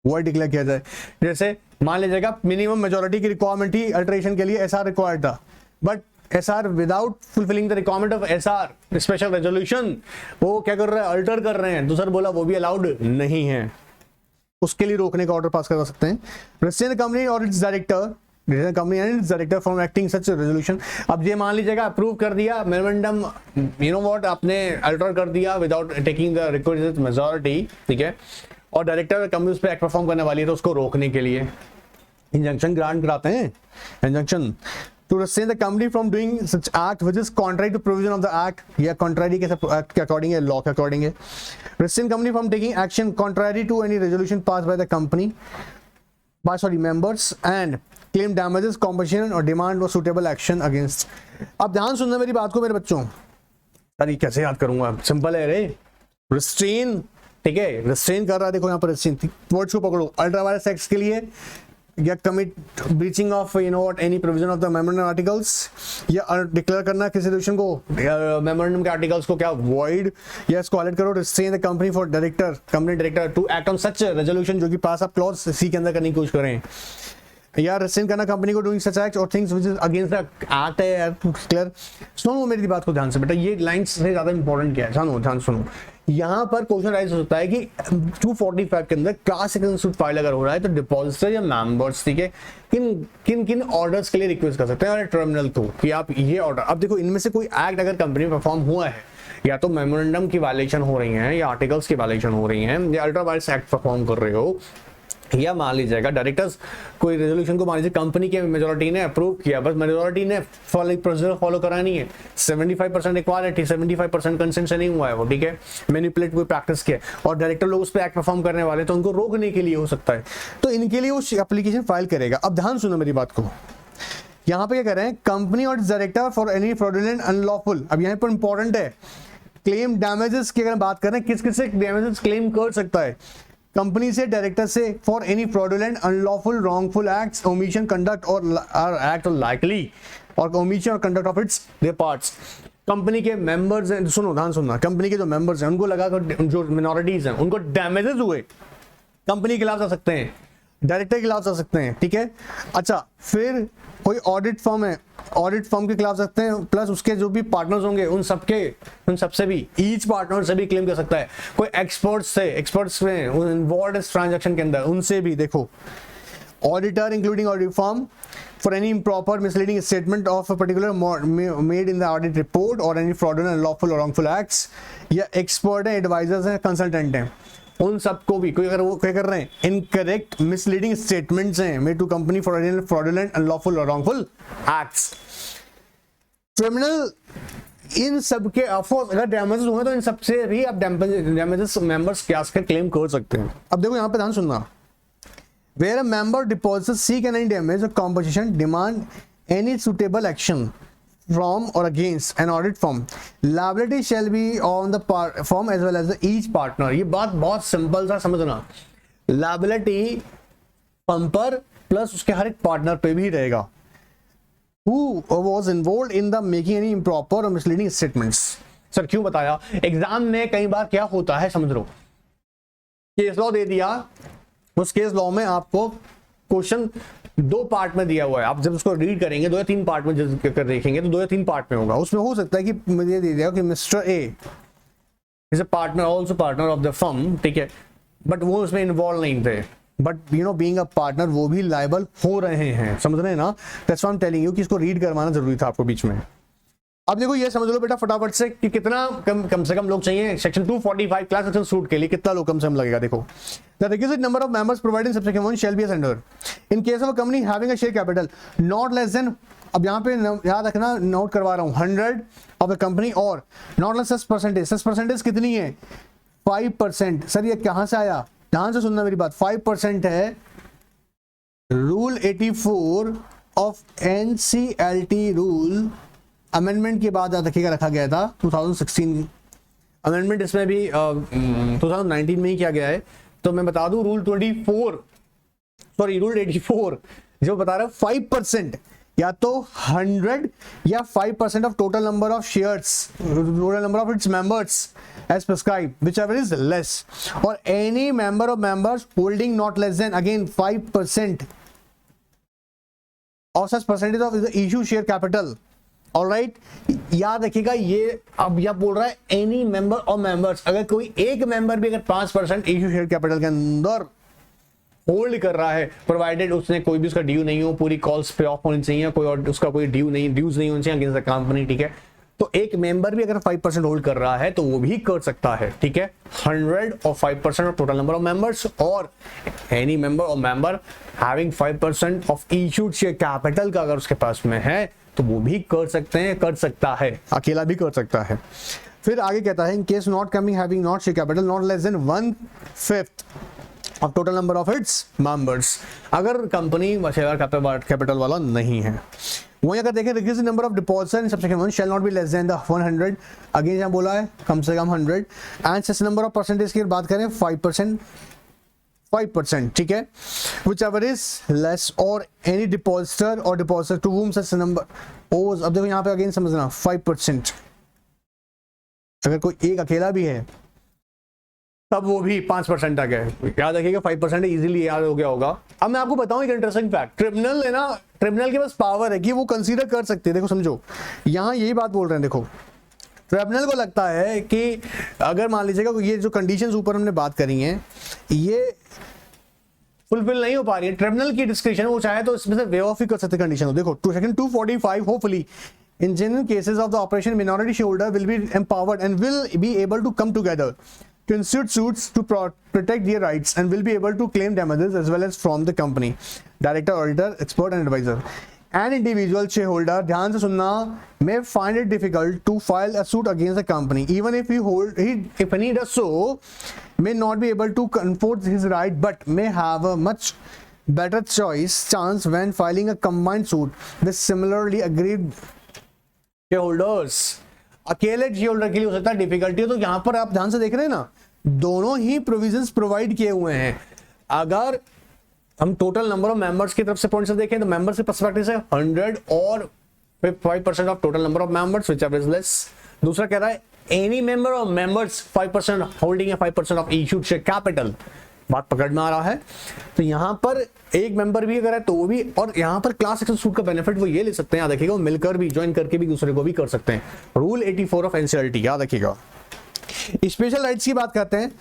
वॉइड डिक्लेयर किया जाए। जैसे मान लीजिएगा मिनिमम मेजोरिटी की रिक्वायरमेंट थी अल्टरेशन के लिए, एसआर रिक्वायर्ड था, but SR without fulfilling the requirement of SR special resolution वो क्या कर रहे हैं, अल्टर कर रहे हैं, तो सर बोला वो भी अलाउड नहीं है, उसके लिए रोकने का ऑर्डर पास करवा सकते हैं। रेस्ट्रेन द कंपनी और it's director company and it's director from acting such resolution. अब ये मान लीजिएगा अप्रूव कर दिया मेमोरेंडम, यू नो व्हाट, आपने अल्टर कर दिया without taking the requisite majority, ठीक है, और डायरेक्टर कंपनी उस पर एक्ट परफॉर्म करने वाली है, तो उसको रोकने के लिए इंजंक्शन ग्रांट कराते हैं, injunction to restrain the company from doing such act which is contrary to provision of the act, या contrary के act के according है, law के according है। restrain company from taking action contrary to any resolution passed by the company by members and claim damages, compensation or demand for suitable action against। अब ध्यान सुनना मेरी बात को मेरे बच्चों, अरे कैसे याद करूंगा, सिंपल है रे, restrain, ठीक है, restrain कर रहा है, देखो यहाँ पर restrain वर्ड्स को पकड़ो, अल्ट्रा वायरस एक्ट के लिए या commit breaching of you know what any provision of the memorandum articles, या डिक्लेयर करना किसी रेजोल्यूशन को मेमोरेंडम के आर्टिकल्स को क्या वॉइड, या इसको अलर्ट करो। Restrain the company for director company director to act on such resolution जो कि पास आप क्लॉज सी के अंदर करने की कोशिश करें, या रिस्ट्रेन करना कंपनी को डूइंग सच एक्ट और things which is against the act है यार, क्लियर। सुनो मेरी बात को ध्यान से बेटा, ये लाइंस से ज्यादा इंपॉर्टेंट क्या है, ध्यान सुनो। यहाँ पर क्वेश्चन राइज हो सकता है कि 245 के अंदर क्लास एक्शन सूट फाइल अगर हो रहा है तो डिपॉजिटर या मेंबर्स, ठीक है, किन ऑर्डर्स के लिए रिक्वेस्ट कर सकते हैं, और टर्मिनल तो कि आप ये ऑर्डर, अब देखो इनमें से कोई एक्ट अगर कंपनी में परफॉर्म हुआ है, या तो मेमोरेंडम की वायलेशन हो रही है, या आर्टिकल्स की वायलेशन हो रही है, या अल्ट्रा वायरस एक्ट परफॉर्म कर रहे हो, या मान लीजिएगा डायरेक्टर्स कोई रेजोल्यूशन को मान लीजिए कंपनी के मेजोरिटी ने अप्रूव किया, बस मेजोरिटी ने प्रोसीजर फॉलो करा नहीं है, 75% इक्वालिटी 75% कंसेंट से नहीं हुआ है वो, ठीक है, मैनिपुलेट कोई प्रैक्टिस किया, और डायरेक्टर लोग उस पर एक्ट परफॉर्म करने वाले, तो उनको रोकने के लिए हो सकता है, तो इनके लिए वो एप्लीकेशन फाइल करेगा। अब ध्यान सुनो मेरी बात को, यहाँ पे क्या कह रहे हैं, कंपनी और director for any fraudulent unlawful, अब यहाँ पर इंपॉर्टेंट है क्लेम डैमेजेस की, अगर बात करें किस किस से डैमेजेस क्लेम कर सकता है, कंपनी से, डायरेक्टर से, for any fraudulent unlawful wrongful acts omission conduct और एक्ट और लाइकली और ओमिशन और conduct of its there parts. Company के मेंबर्स हैं, सुनो ध्यान सुनना, कंपनी के जो मेंबर्स हैं उनको लगा कर, जो मिनॉरिटीज हैं उनको डैमेजेस हुए, कंपनी के खिलाफ जा सकते हैं, डायरेक्टर के खिलाफ जा सकते हैं, ठीक है। अच्छा, फिर कोई ऑडिट फर्म है, ऑडिट फर्म के खिलाफ सकते हैं, प्लस उसके जो भी पार्टनर्स होंगे उन सबसे भी, ईच पार्टनर से भी क्लेम कर सकता है, कोई एक्सपर्ट्स में इन्वॉल्वड इस ट्रांजैक्शन के अंदर, उनसे भी, देखो, auditor including audit firm for any improper misleading statement of a particular made in the audit report और any fraudulent unlawful or wrongful acts, या एक्सपर्ट है, एडवाइजर्स हैं, कंसल्टेंट हैं, उन सबको भी, कोई अगर वो क्या कर रहे हैं, इनकरेक्ट मिसलीडिंग स्टेटमेंट्स हैं made to company for any fraudulent unlawful or wrongful acts, criminal, इन सब के ऑफकोर्स अगर डैमेजेस हुए तो इन सबसे भी आप डैमेजेस मेंबर्स क्या क्लेम कर सकते हैं। अब देखो यहाँ पे ध्यान सुनना, where a member deposits seek any damage और compensation demand any suitable action from or against an audit firm, liability shall be on the firm as well as the each partner। ये बात बहुत सिंपल सा समझना, liability firm पर plus उसके हर एक partner पे भी रहेगा, who was involved in the making any improper or misleading statements। Sir क्यों बताया, एग्जाम में कई बार क्या होता है समझ लो, केस लॉ दे दिया, उस केस लॉ में आपको क्वेश्चन 2 पार्ट में दिया हुआ है, आप जब उसको रीड करेंगे 2 या 3 पार्ट में जब देखेंगे तो 2 या 3 पार्ट में होगा, उसमें हो सकता है कि मुझे दे दिया कि mister A is a partner, also partner of the firm, ठीक है, बट वो उसमें इन्वॉल्व नहीं थे, but you know being a partner वो भी लायबल हो रहे हैं, समझ रहे हैं ना, that's what I am telling you कि इसको रीड करवाना जरूरी था आपको बीच में। अब देखो ये समझ लो बेटा फटाफट से कि कितना कम से कम लोग चाहिए सेक्शन 245 क्लास एक्शन सूट के लिए, कितना लोग कम से कम लगेगा। देखो, the requisite number of members provided in subsection 1 shall be as under, in case of a company having a share capital not less than, अब यहाँ पे याद रखना, नोट करवा रहा हूँ, 100 ऑफ द कंपनी और नॉट लेस सच परसेंटेज कितनी है, 5%। सर ये कहाँ से आया, ध्यान से सुनना मेरी बात, 5% है rule 84 of NCLT rule, amendment के बाद रखिएगा, रखा गया था 2016 अमेंडमेंट, इसमें भी 2019 में ही किया गया है, तो मैं बता दूं रूल 84 जो बता रहा है 5% या तो 100 या 5% of total number of shares, total number of its members as prescribed, whichever is less, or any member of members holding not less than again 5% of such percentage of the issue share capital. Alright, याद रखिएगा ये अब यह बोल रहा है any member और members, अगर कोई एक मेंबर भी अगर 5% इश्यू शेयर कैपिटल के अंदर होल्ड कर रहा है, प्रोवाइडेड उसने कोई भी उसका ड्यू नहीं हो, पूरी कॉल्स पे ऑफ होनी चाहिए, कोई और उसका कोई ड्यूज नहीं होनी चाहिए अगेंस्ट द कंपनी, ठीक है। तो एक मेंबर भी अगर 5% होल्ड कर रहा है तो वो भी कर सकता है, ठीक है। 100 और 5% of total number of members, और एनी मेंबर और member having 5% of issued share capital का अगर उसके पास में है तो वो भी कर सकते हैं, कर सकता है, अकेला भी कर सकता है। फिर आगे कहता है in case not coming having not share capital not less then 1/5 of total number of its members, अगर कंपनी शेयर कैपिटल वाला नहीं है। वहीं अगर देखें request number of depositor in subsection 1 shall not be less than the 100, again यहाँ बोला है कम से कम 100, and such number of percentage की बात करें 5%, ठीक है, whichever is less or any depositor or depositor to whom such number owes। अब देखो यहाँ पे अगेन समझना 5%, अगर कोई एक अकेला भी है तब वो भी 5% तक है, याद रखिएगा 5% इजीली याद हो गया होगा। अब मैं आपको बताऊं एक इंटरेस्टिंग फैक्ट, ट्रिब्यूनल है ना, ट्रिब्यूनल के पास पावर है कि वो कंसीडर कर सकते हैं। देखो समझो, यहाँ यही बात बोल रहे हैं, देखो ट्रिब्यूनल को लगता है कि अगर मान लीजिएगा ये जो कंडीशंस ऊपर हमने बात करी हैं ये फुलफिल नहीं हो पा रही है, ट्रिब्यूनल की डिस्क्रिप्शन वो चाहे तो इसमें से वे ऑफ ही कर सकते कंडीशन। देखो section 245 hopefully in genuine cases of the operation minority shareholder will be empowered and will be able to come together to institute suits to protect their rights and will be able to claim damages as well as from the company, director, auditor, expert and advisor. An individual shareholder, ध्यान से सुनना, may find it difficult to file a suit against the company even if if he does so may not be able to enforce his right but may have a much better chance when filing a combined suit with similarly agreed shareholders. अकेले shareholder के लिए हो सकता है difficulty, तो यहां पर आप ध्यान से देख रहे हैं ना, दोनों ही प्रोविजंस प्रोवाइड किए हुए हैं। अगर हम टोटल नंबर ऑफ मेंबर्स की तरफ से पॉइंट से देखें तो मेंबर्स के पर्सपेक्टिव से 100 और 5% of total number of members which is less. दूसरा कह रहा है any member of members 5% holding 5% of issued share capital, बात पकड़ में आ रहा है। तो यहां पर एक मेंबर भी अगर है तो वो भी, और यहां पर क्लास एक्शन सूट का बेनिफिट वो ये ले सकते हैं, याद रखिएगा, मिलकर भी ज्वाइन करके भी दूसरे को भी कर सकते हैं। रूल 84 ऑफ एनसीएलटी याद रखिएगा। स्पेशल राइट्स की बात करते हैं,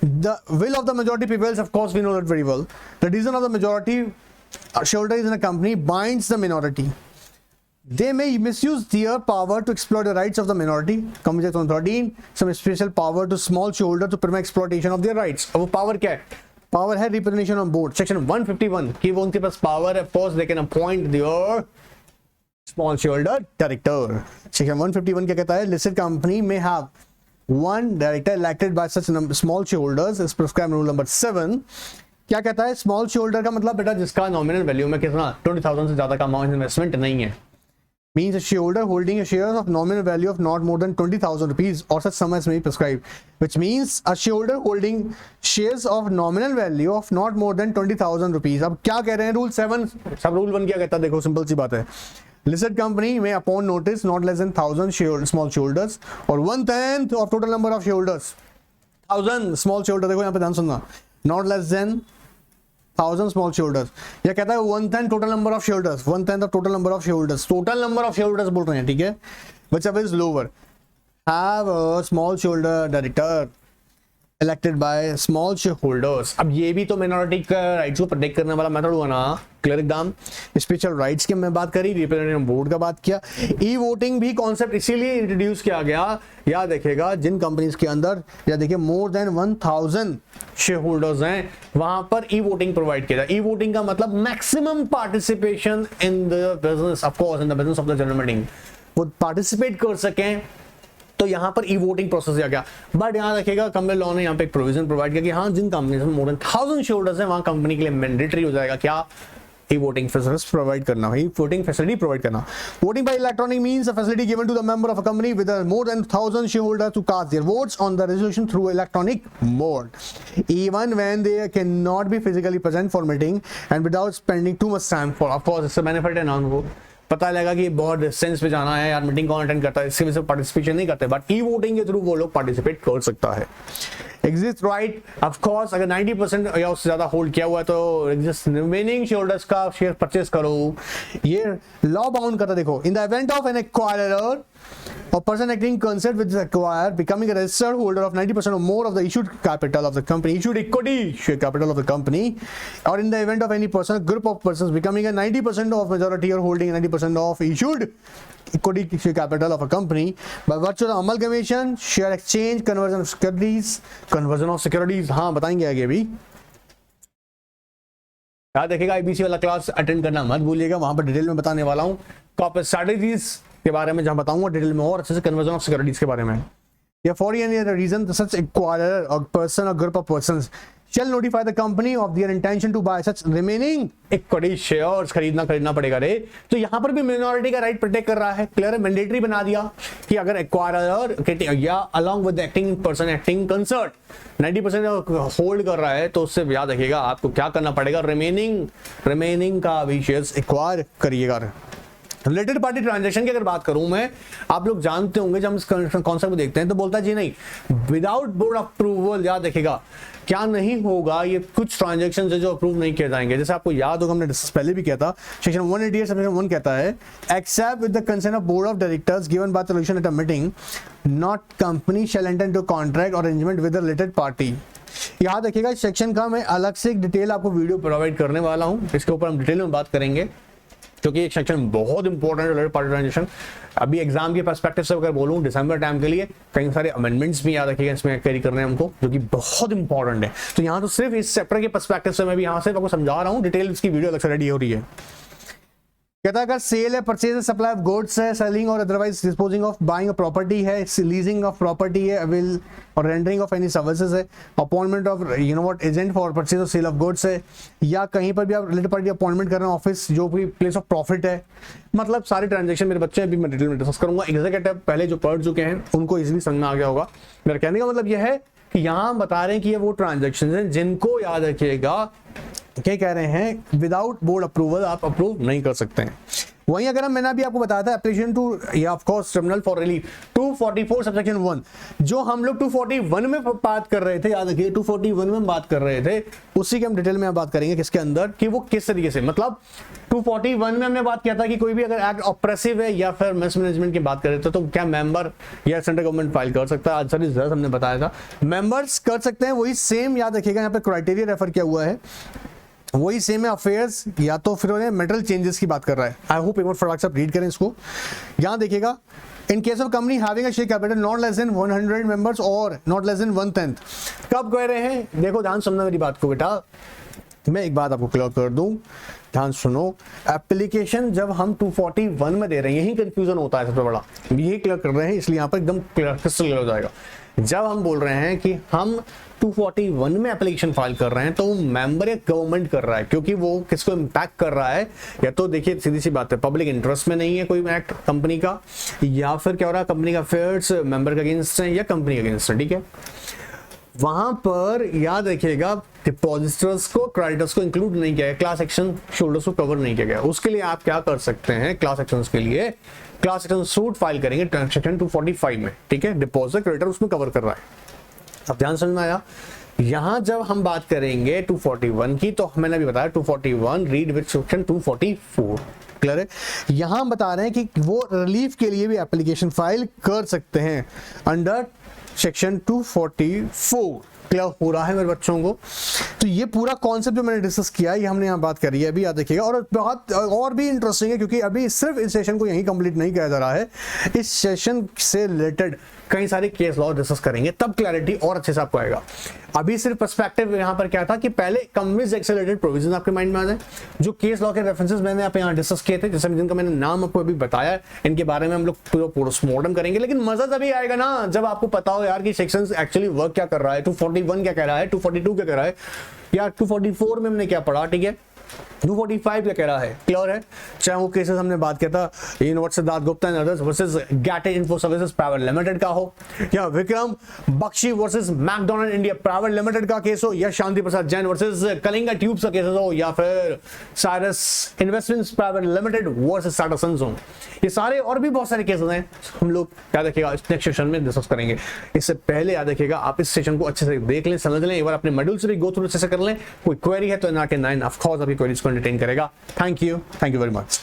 the will of the majority peoples, of course we know that very well, the decision of the majority shareholders in a company binds the minority, they may misuse their power to exploit the rights of the minority. Company Act 113, some special power to small shareholder to prevent exploitation of their rights. अब वो power क्या है? Power है representation on board, section 151 की वो उनके पास power है, first they can appoint their small shareholder director. Section 151 क्या कहता है? लिस्टेड कंपनी में have one director elected by such small shareholders is prescribed rule number 7। क्या कहता है? स्मॉल शेयरहोल्डर का मतलब बेटा जिसका नॉमिनल वैल्यू में कितना 20,000 से ज्यादा का अमाउंट इन्वेस्टमेंट नहीं है, means a shareholder holding a shares of nominal value of not more than 20,000 rupees or such sum as may be prescribed, which means a shareholder holding shares of nominal value of not more than 20,000 rupees। अब क्या कह रहे हैं rule 7, सब rule 1 क्या कहता है? देखो सिंपल सी बात है, listed company may upon notice not less than 1,000 small shareholders or 1/10 of total number of shareholders, 1,000 small shareholder, देखो यहाँ पे ध्यान सुनना, not less than 1,000 small shareholders, या कहता है 1/10 total number of shareholders, 1/10 of total number of shareholders, total number of shareholders बोल रहे हैं, ठीक है, whichever is lower, have a small shareholder director elected by small shareholders। अब ये भी तो मिनॉरिटी का राइट्स को प्रोटेक्ट करने वाला मेथड हुआ ना, क्लियर एकदम। स्पेशल राइट्स की मैं बात करी, रिप्रेजेंटेटिव बोर्ड का बात किया, ई वोटिंग भी कॉन्सेप्ट इसीलिए इंट्रोड्यूस किया गया, याद रखिएगा, जिन कंपनीज के अंदर या देखिए मोर देन 1,000 शेयर होल्डर्स हैं वहां पर ई वोटिंग प्रोवाइड किया जाए। ई वोटिंग का मतलब maximum participation in the business, of course in the business of the general meeting, वो पार्टिसिपेट कर सकें, तो यहां पर ई वोटिंग प्रोसेस किया गया। बट यहां रखिएगा कंपनी लॉ ने यहां पे एक प्रोविजन प्रोवाइड किया कि हाँ जिन कंपनीज में मोर देन 1,000 शेयर होल्डर्स हैं वहां कंपनी के लिए मैंडेटरी हो जाएगा क्या, ई वोटिंग फैसिलिटी प्रोवाइड करना, ई वोटिंग फैसिलिटी प्रोवाइड करना। Voting by electronic means a facility given to the member of a company with more than 1,000 shareholders to cast their votes on the resolution through electronic mode even when they can not be physically present for meeting and without spending too much time for, of course इससे benefit है ना उनको, पता लगा कि बहुत distance पे जाना है यार, मीटिंग कौन अटेंड करता है, इसकी वजह से पार्टिसिपेशन नहीं करते, बट ई वोटिंग के थ्रू वो लोग पार्टिसिपेट कर सकता है। एग्जिस्ट राइट ऑफ कोर्स, अगर 90% या उससे ज्यादा होल्ड किया हुआ है तो एग्जिस्ट रिमेनिंग शेयर होल्डर्स का शेयर परचेस करो। ये लॉ बाउंड करता, देखो in the event of an acquirer or person acting in concert with the acquirer becoming a registered holder of 90% or more of the issued capital of the company, issued equity share capital of the company, or in the event of any person, group of persons becoming a 90% of majority or holding 90% of issued equity share capital of a company by virtue of amalgamation, share exchange, conversion of securities, हाँ बताएंगे आगे भी। याद देखिएगा IBC वाला class attend करना मत भूलिएगा, वहां पर डिटेल में बताने वाला हूँ कॉर्पोरेट स्ट्रेटजीज के बारे में, जहां बताऊंगा डिटेल में और अच्छे से कन्वर्जन ऑफ सिक्योरिटीज के बारे में। या for any other reason such acquirer or person or group of persons shall notify the company of their intention to buy such remaining equity shares, खरीदना पड़ेगा रे। तो यहां पर भी मिनॉरिटी का राइट प्रोटेक्ट कर रहा है, क्लियर है, मैंडेटरी बना दिया कि अगर एक्वायरर या along with acting person acting concert 90% hold कर रहा है तो उससे याद रखिएगा आपको क्या करना पड़ेगा, रिमेनिंग का भी शेयर्स एक्वायर करिएगा। रिलेटेड पार्टी ट्रांजैक्शन की अगर बात करूं मैं, आप लोग जानते होंगे जब हम इस कॉन्सेप्ट को देखते हैं तो बोलता है जी नहीं, विदाउट बोर्ड अप्रूवल, याद रखिएगा क्या नहीं होगा, ये कुछ ट्रांजैक्शन है जो अप्रूव नहीं किए जाएंगे। जैसे आपको याद होगा हमने पहले भी किया था, सेक्शन 188 सेक्शन 1 कहता है except with the consent of board of directors given by the resolution at a meeting not company shall enter into contract और arrangement with the related party. याद रखिएगा इस सेक्शन का मैं अलग से एक डिटेल आपको वीडियो प्रोवाइड करने वाला हूं, इसके ऊपर हम डिटेल में बात करेंगे क्योंकि एक सेक्शन बहुत इंपॉर्टेंट है रिलेटेड पार्टी ट्रांजैक्शन। अभी एग्जाम के पर्सपेक्टिव से अगर बोलूं दिसंबर टाइम के लिए कई सारे अमेंडमेंट्स भी याद रखिएगा इसमें कैरी करने हैं हमको, जो कि बहुत इंपॉर्टेंट है। तो यहाँ तो सिर्फ इस चैप्टर के पर्सपेक्टिव से मैं भी यहाँ से आपको समझा रहा हूँ, डिटेल इसकी वीडियो अलग से रेडी हो रही है। कहता है अगर सेल है, परचेज है, सप्लाई ऑफ गुड्स है, सेलिंग और otherwise disposing of buying of property है, लीजिंग ऑफ प्रॉपर्टी है, अवेल और रेंडरिंग ऑफ एनी सर्विसेज है, appointment of agent for purchase और सेल ऑफ गुड्स है, या कहीं पर भी आप रिलेटेड पार्टी अपॉइंटमेंट कर रहे हैं ऑफिस जो भी प्लेस ऑफ प्रॉफिट है, मतलब सारे ट्रांजेक्शन मेरे बच्चे अभी मैं डिटेल में डिस्कस करूंगा। एग्जीक्यूटिव पहले जो पढ़ चुके हैं उनको इजीली समझ में आ गया होगा। मेरा कहने का मतलब यह है कि यहाँ बता रहे हैं कि ये वो ट्रांजेक्शन है जिनको याद रखिएगा क्या कह रहे हैं, विदाउट बोर्ड अप्रूवल आप अप्रूव नहीं कर सकते हैं। वहीं अगर मैंने अभी आपको बताया था एप्लीकेशन टू या of course tribunal for relief 244 subsection 1, जो हम लोग 241 में बात कर रहे थे, याद रखिए 241 में बात कर रहे थे, उसी के हम डिटेल में बात करेंगे किसके अंदर कि वो किस तरीके से, मतलब 241 में हमने बात किया था कि कोई भी अगर एक्ट ऑपरेसिव है या फिर मिसमैनेजमेंट की बात करें तो क्या मेंबर या सेंट्रल गवर्नमेंट फाइल कर सकता है। आज सर रिजल्ट हमने बताया था मेंबर्स कर सकते हैं, वही सेम याद रखिएगा यहाँ पे क्राइटेरिया रेफर किया हुआ है, वही सेम है अफेयर्स या तो फिर मेटल चेंजेस की बात कर रहा है। आई होप एक बार फटाक से आप रीड करें इसको। यहां देखिएगा इन case of company having a share capital not less then 100 members और नॉट लेस देन 1/10, कब कह रहे हैं, देखो ध्यान समझना मेरी बात को बेटा, मैं एक बात आपको क्लियर कर दूं, ध्यान सुनो। एप्लीकेशन जब हम 241 में दे रहे हैं, यही कंफ्यूजन होता है सबसे बड़ा, यही क्लियर कर रहे हैं इसलिए यहाँ पर एकदम क्लियर हो जाएगा। जब हम बोल रहे हैं कि हम 241 में एप्लीकेशन फाइल कर रहे हैं तो वो मेंबर या गवर्नमेंट कर रहा है, क्योंकि वो किसको इम्पैक्ट कर रहा है, या तो देखिए सीधी सी बात है पब्लिक इंटरेस्ट में नहीं है कोई एक्ट कंपनी का, या फिर क्या हो रहा है कंपनी का अफेयर्स मेंबर के अगेंस्ट है या कंपनी के अगेंस्ट है, ठीक है। वहां पर याद रखिएगा डिपॉजिटर्स को क्रेडिटर्स को इंक्लूड नहीं किया गया, क्लास एक्शन शोल्डर्स को कवर नहीं किया गया। उसके लिए आप क्या कर सकते हैं, क्लास एक्शन के लिए क्लास एक्शन सूट फाइल करेंगे ट्रांजेक्शन 245 में, ठीक है, डिपॉजिटर क्रेडिटर उसमें कवर कर रहा है। अब ध्यान समझ में आया। यहां जब हम बात करेंगे 241 की तो मैंने अभी बताया 241 रीड विद सेक्शन 244, क्लियर है। यहां बता रहे हैं कि वो रिलीफ के लिए भी एप्लीकेशन फाइल कर सकते हैं अंडर सेक्शन 244, क्लियर हो रहा है मेरे बच्चों को। तो ये पूरा कॉन्सेप्ट जो मैंने डिस्कस किया है ये हमने यहाँ बात करी है, अभी याद रखिएगा। और बहुत और भी इंटरेस्टिंग है क्योंकि अभी सिर्फ इस सेशन को यहीं कंप्लीट नहीं किया जा रहा है, इस सेशन से रिलेटेड कई सारे केस लॉ डिस्कस करेंगे, तब क्लैरिटी और अच्छे से आपको आएगा। अभी सिर्फ पर्सपेक्टिव यहाँ पर क्या था कि पहले कंपनीज एक्ट से रिलेटेड प्रोविजन आपके माइंड में आ जाए, जो केस लॉ के रेफरेंसेस मैंने यहाँ डिस्कस किए थे, जैसे जिनका मैंने नाम आपको अभी बताया, इनके बारे में हम लोग पूरा पोस्टमार्टम करेंगे। लेकिन मजा तभी आएगा ना जब आपको पता हो यार कि सेक्शंस एक्चुअली वर्क क्या कर रहा है, 241 क्या कह रहा है, 242 क्या कह रहा है, या 244 में हमने क्या पढ़ा, ठीक है। 245 क्या कह रहा है, क्लियर है। चाहे वो केसेस हमने बात किया था university Siddharth Gupta and others versus Getit info services private limited का हो, या Vikram Bakshi versus McDonald India private limited का केस हो, या शांति प्रसाद जैन वर्सेस कलिंगा ट्यूब्स का केस हो, या फिर Cyrus investments private limited versus Tata sons हो, ये सारे और भी बहुत सारे केसेस हैं हम लोग याद रखिएगा नेक्स्ट सेशन में डिस्कस करेंगे। इससे पहले याद रखिएगा आप इस सेशन को अच्छे से देख लें, समझ लें, एक बार अपने मॉड्यूल से भी गो थ्रू अच्छे से कर लें। कोई क्वेरी है तो NRK9 ऑफ कोर्स आपकी क्वेरीज को एंटरटेन करेगा। Thank you very much.